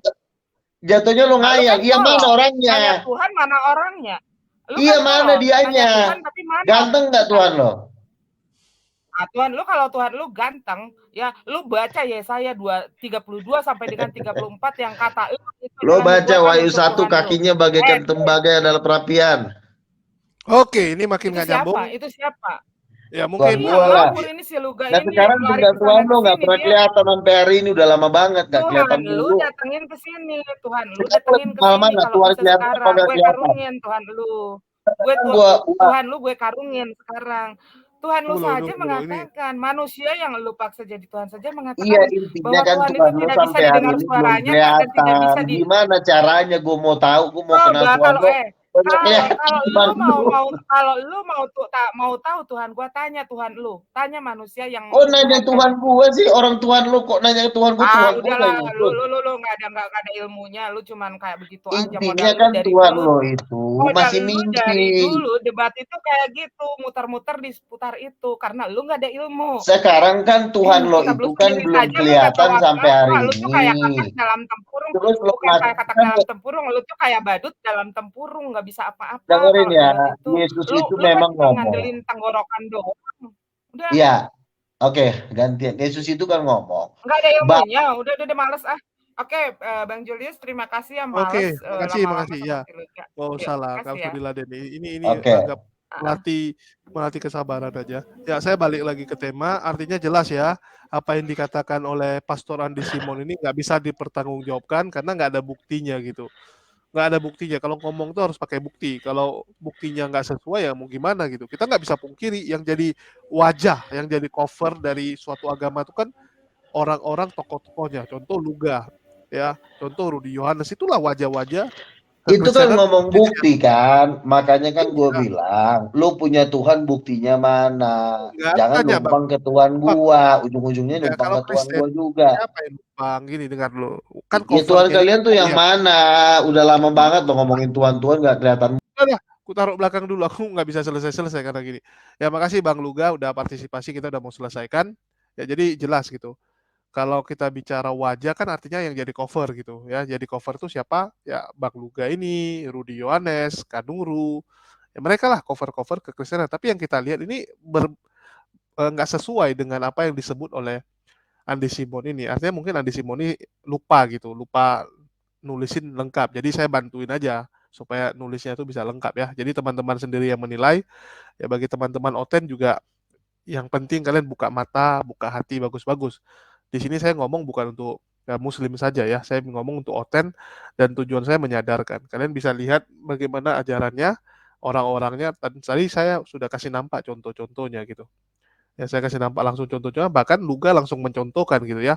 F: Jatuhnya lo
K: Nah, lu
F: ngayal.
K: kan
F: Iya mana
K: tolol.
F: orangnya?
K: Tanya Tuhan mana orangnya? Lu
F: Iya
K: kan
F: mana
K: tolol. Tanya
F: dianya?
K: Tuhan tapi mana
F: Ganteng nggak Tuhan lo?
K: Nah, Tuhan lu kalau Tuhan lu ganteng, ya lu baca Yesaya 32 sampai dengan 34 yang kata lu itu
F: Lo
K: adalah
F: baca
K: nubuatan
F: Wahyu
K: untuk
F: 1
K: Tuhan lu.
F: kakinya bagaikan tembaga adalah perapian.
E: Oke, ini makin
K: Itu
E: nggak
K: siapa?
E: nyambung.
K: Itu siapa?
E: Ya
F: Tuhan
E: mungkin
K: Iya,
F: gua lah.
K: ngawur ini si Luga
F: Nah
K: ini
F: sekarang
K: lari
F: benda
K: ke
F: Tuhan
K: sana
F: lo
K: ke
F: nggak
K: sini
F: pernah
K: dia.
F: kelihatan sampai hari ini udah lama banget nggak kelihatan
K: Tuhan lu
F: dulu.
K: datengin ke sini, Tuhan lu
F: Sekarang
K: datengin ke
F: mahal
K: sini
F: mana?
K: kalau
F: Tuhan
K: bisa
F: kelihatan apa
K: sekarang.
F: nggak
K: Gue
F: kelihatan?
K: karungin Tuhan lu.
F: Sekarang gua
K: Tuhan lu gue karungin sekarang. Tuhan lu
E: dulu
K: saja
E: ini
K: mengatakan, manusia yang lu paksa jadi Tuhan saja
F: iya
K: mengatakan
F: intinya
K: bahwa
F: kan
K: Tuhan itu
F: Tuhan lo
K: tidak bisa
F: sampai hari
K: didengar
F: ini belum
K: suaranya dan tidak bisa
F: kelihatan. Gimana caranya? Gue mau tahu, gue mau kenal
K: coba
F: Tuhan
K: kalau
F: lo. Banyak kelihatan
K: kalau
F: Tuhan
K: lu mau
F: lo.
K: kalau lu mau tahu Tuhan, gua tanya Tuhan lu, tanya manusia yang
F: Kok nanya
K: Tuhan
F: Tuhan
K: itu.
F: gue sih? Orang Tuhan lo kok nanya Tuhan gue? Tuhan gue
K: Udahlah,
F: nggak
K: lu
F: ikut.
K: nggak ada ilmunya, lu cuman kayak begitu aja.
F: Intinya
K: Modal lu
F: kan
K: dari
F: Tuhan
K: dulu,
F: lo itu masih
K: dari
F: mimpi.
K: dulu debat itu kayak gitu, muter-muter di seputar itu karena lu nggak ada ilmu.
F: Sekarang kan Tuhan lo
K: Kita
F: itu
K: belum
F: kan
K: sendiri
F: belum
K: saja lu nggak tahu
F: kelihatan sampai hari
K: apa-apa. Lu tuh kayak katak
F: ini.
K: dalam tempurung,
F: Terus lo
K: bukan kayak katak dalam
F: mengatakan,
K: tempurung, lu tuh kayak badut dalam tempurung, nggak bisa apa-apa
F: dengerin
K: kalau
F: ya,
K: debat itu.
F: Yesus itu
K: Lu kan
F: memang
K: cuma
F: ngomong.
K: ngandelin tenggorokan doang. Udah,
F: Iya, oke, gantian. Yesus itu kan ngomong.
K: nggak ada ilmunya. Udah males ah. Oke, Bang Julius, terima kasih ya,
E: Oke,
K: males
E: makasih
K: lama-lama
E: ya.
K: sama si Luga.
E: Oh
K: Yuk,
E: salah,
K: makasih ya.
E: Ini
F: Oke.
E: anggap melatih kesabaran aja. Ya, saya balik lagi ke tema. Artinya jelas ya, apa yang dikatakan oleh Pastor Andi Simon ini nggak bisa dipertanggungjawabkan karena nggak ada buktinya gitu. Nggak ada buktinya. Kalau ngomong tuh harus pakai bukti. Kalau buktinya nggak sesuai ya mau gimana gitu. Kita nggak bisa pungkiri yang jadi wajah, yang jadi cover dari suatu agama itu kan orang-orang tokoh-tokohnya. Contoh Luga, ya. Contoh Rudi Yohanes, itulah wajah-wajah
F: Itu kan
E: kekristenan.
F: ngomong bukti kan, makanya kan gue
E: Iya.
F: bilang, lu punya Tuhan buktinya mana?
E: Nggak
F: Jangan
E: tanya, Bang.
F: numpang ke Tuhan gua, ujung-ujungnya
E: Ya,
F: numpang
E: kalau
F: ke Tuhan
E: Kristen,
F: gua juga.
E: siapa yang numpang gini dengar lu. Kan
F: Ya Tuhan
E: covernya
F: kalian tuh yang
E: lihat.
F: mana? Udah lama banget lo ngomongin Tuhan nggak kelihatan.
E: Udah, aku taruh belakang dulu. Aku nggak bisa selesai karena gini. Ya makasih Bang Luga udah partisipasi. Kita udah mau selesaikan. Ya jadi jelas gitu. Kalau kita bicara wajah kan artinya yang jadi cover gitu ya. Jadi cover tuh siapa? Ya Bang Luga ini, Rudi Yohanes, Kanuru. Ya mereka lah cover-cover kekristenan. Tapi yang kita lihat ini nggak sesuai dengan apa yang disebut oleh Andi Simon ini. Artinya mungkin Andi Simon ini lupa nulisin lengkap. Jadi saya bantuin aja supaya nulisnya itu bisa lengkap ya. Jadi teman-teman sendiri yang menilai. Ya bagi teman-teman Oten juga yang penting kalian buka mata, buka hati bagus-bagus. Di sini saya ngomong bukan untuk Muslim saja ya. Saya ngomong untuk Oten dan tujuan saya menyadarkan. Kalian bisa lihat bagaimana ajarannya, orang-orangnya. Tadi saya sudah kasih nampak contoh-contohnya gitu. Ya saya kasih nampak langsung contohnya, bahkan Luga langsung mencontohkan gitu ya,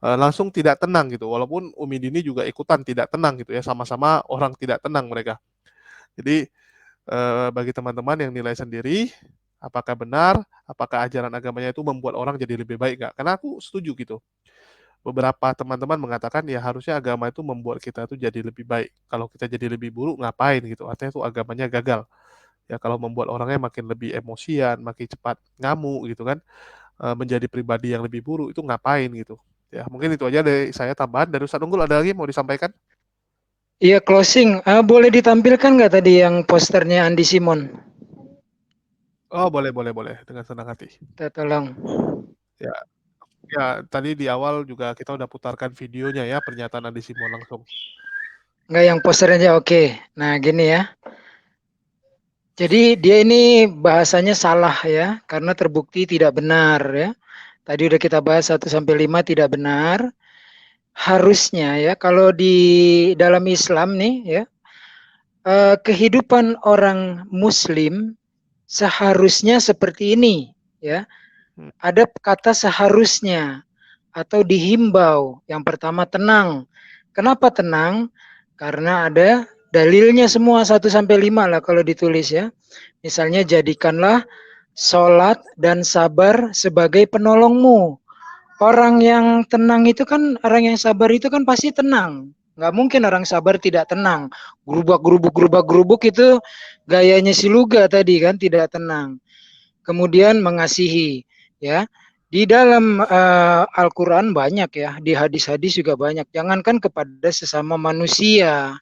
E: langsung tidak tenang gitu, walaupun Umi Dini juga ikutan tidak tenang gitu ya, sama-sama orang tidak tenang mereka. Jadi bagi teman-teman yang nilai sendiri, apakah benar, apakah ajaran agamanya itu membuat orang jadi lebih baik nggak? Karena aku setuju gitu. Beberapa teman-teman mengatakan ya harusnya agama itu membuat kita tuh jadi lebih baik. Kalau kita jadi lebih buruk ngapain gitu? Artinya itu agamanya gagal. Ya kalau membuat orangnya makin lebih emosian, makin cepat ngamuk gitu kan, menjadi pribadi yang lebih buruk itu ngapain gitu. Ya mungkin itu aja dari saya tambahan. Dari Ustadz Unggul ada lagi mau disampaikan?
J: Iya closing, boleh ditampilkan nggak tadi yang posternya Andi Simon?
E: Oh boleh dengan senang hati.
J: Kita tolong.
E: Ya tadi di awal juga kita udah putarkan videonya ya pernyataan Andi Simon langsung.
J: Nggak yang posternya oke. Nah gini ya. Jadi dia ini bahasanya salah ya, karena terbukti tidak benar ya. Tadi udah kita bahas 1-5 tidak benar. Harusnya ya, kalau di dalam Islam nih ya, kehidupan orang Muslim seharusnya seperti ini ya. Ada kata seharusnya atau dihimbau. Yang pertama tenang. Kenapa tenang? Karena ada dalilnya semua 1-5 lah kalau ditulis ya. Misalnya jadikanlah sholat dan sabar sebagai penolongmu orang yang tenang itu kan, orang yang sabar itu kan pasti tenang. Nggak mungkin orang sabar tidak tenang. Gerubak-gerubuk itu gayanya si Luga tadi kan, tidak tenang. Kemudian mengasihi, ya. Di dalam Al-Quran banyak ya, di hadis-hadis juga banyak. Jangankan kepada sesama manusia,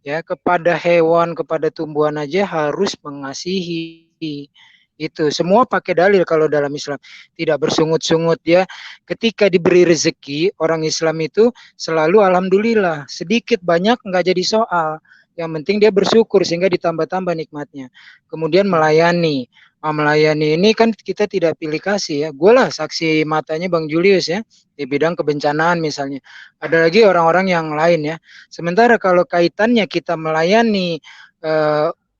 J: ya, kepada hewan, kepada tumbuhan aja harus mengasihi. Itu semua pakai dalil kalau dalam Islam, tidak bersungut-sungut ya. Ketika diberi rezeki, orang Islam itu selalu alhamdulillah, sedikit banyak nggak jadi soal, yang penting dia bersyukur sehingga ditambah-tambah nikmatnya. Kemudian melayani. Melayani ini kan kita tidak pilih kasih ya. Gue lah saksi matanya Bang Julius ya, di bidang kebencanaan misalnya. Ada lagi orang-orang yang lain ya. Sementara kalau kaitannya kita melayani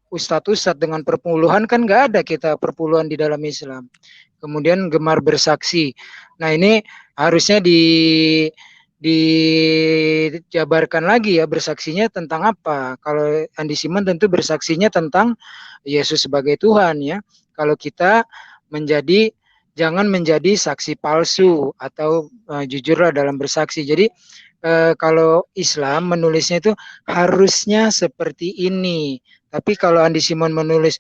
J: ustadz-ustadz dengan perpuluhan, kan nggak ada kita perpuluhan di dalam Islam. Kemudian gemar bersaksi. Nah ini harusnya dijabarkan lagi ya, bersaksinya tentang apa. Kalau Andi Simon tentu bersaksinya tentang Yesus sebagai Tuhan ya. Kalau kita jangan menjadi saksi palsu atau jujurlah dalam bersaksi. Jadi kalau Islam menulisnya itu harusnya seperti ini. Tapi kalau Andi Simon menulis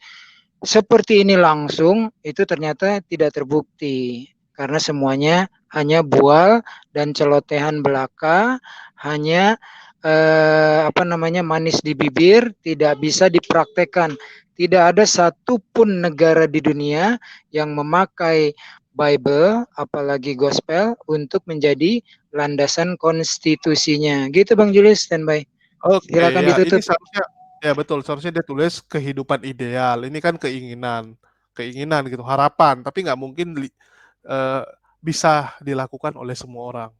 J: seperti ini langsung, itu ternyata tidak terbukti. Karena semuanya hanya bual dan celotehan belaka, hanya manis di bibir, tidak bisa dipraktekkan. Tidak ada satupun negara di dunia yang memakai Bible, apalagi Gospel, untuk menjadi landasan konstitusinya. Gitu Bang Julius, standby.
E: Oke,
J: Silakan
E: ya
J: ditutup.
E: ini seharusnya, ya betul, seharusnya dia tulis kehidupan ideal. Ini kan keinginan gitu, harapan, tapi nggak mungkin bisa dilakukan oleh semua orang.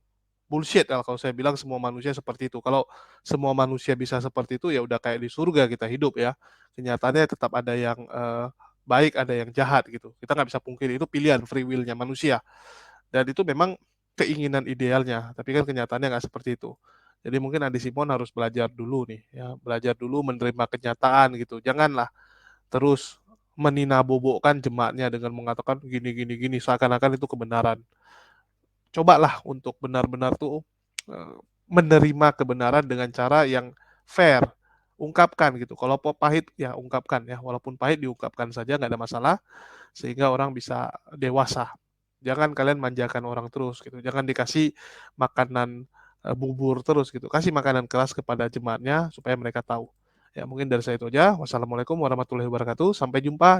E: Bullshit kalau saya bilang semua manusia seperti itu. Kalau semua manusia bisa seperti itu, ya udah kayak di surga kita hidup ya. Kenyataannya tetap ada yang baik, ada yang jahat gitu. Kita nggak bisa pungkiri, itu pilihan free will-nya manusia. Dan itu memang keinginan idealnya, tapi kan kenyataannya nggak seperti itu. Jadi mungkin Andi Simon harus belajar dulu nih, ya, belajar dulu menerima kenyataan gitu. Janganlah terus meninabobokkan jemaatnya dengan mengatakan gini, seakan-akan itu kebenaran. Cobalah untuk benar-benar tuh menerima kebenaran dengan cara yang fair. Ungkapkan gitu. Kalau pahit ya ungkapkan ya, walaupun pahit diungkapkan saja, nggak ada masalah, sehingga orang bisa dewasa. Jangan kalian manjakan orang terus gitu. Jangan dikasih makanan bubur terus gitu. Kasih makanan keras kepada jemaatnya supaya mereka tahu. Ya mungkin dari saya itu aja. Wassalamualaikum warahmatullahi wabarakatuh. Sampai jumpa.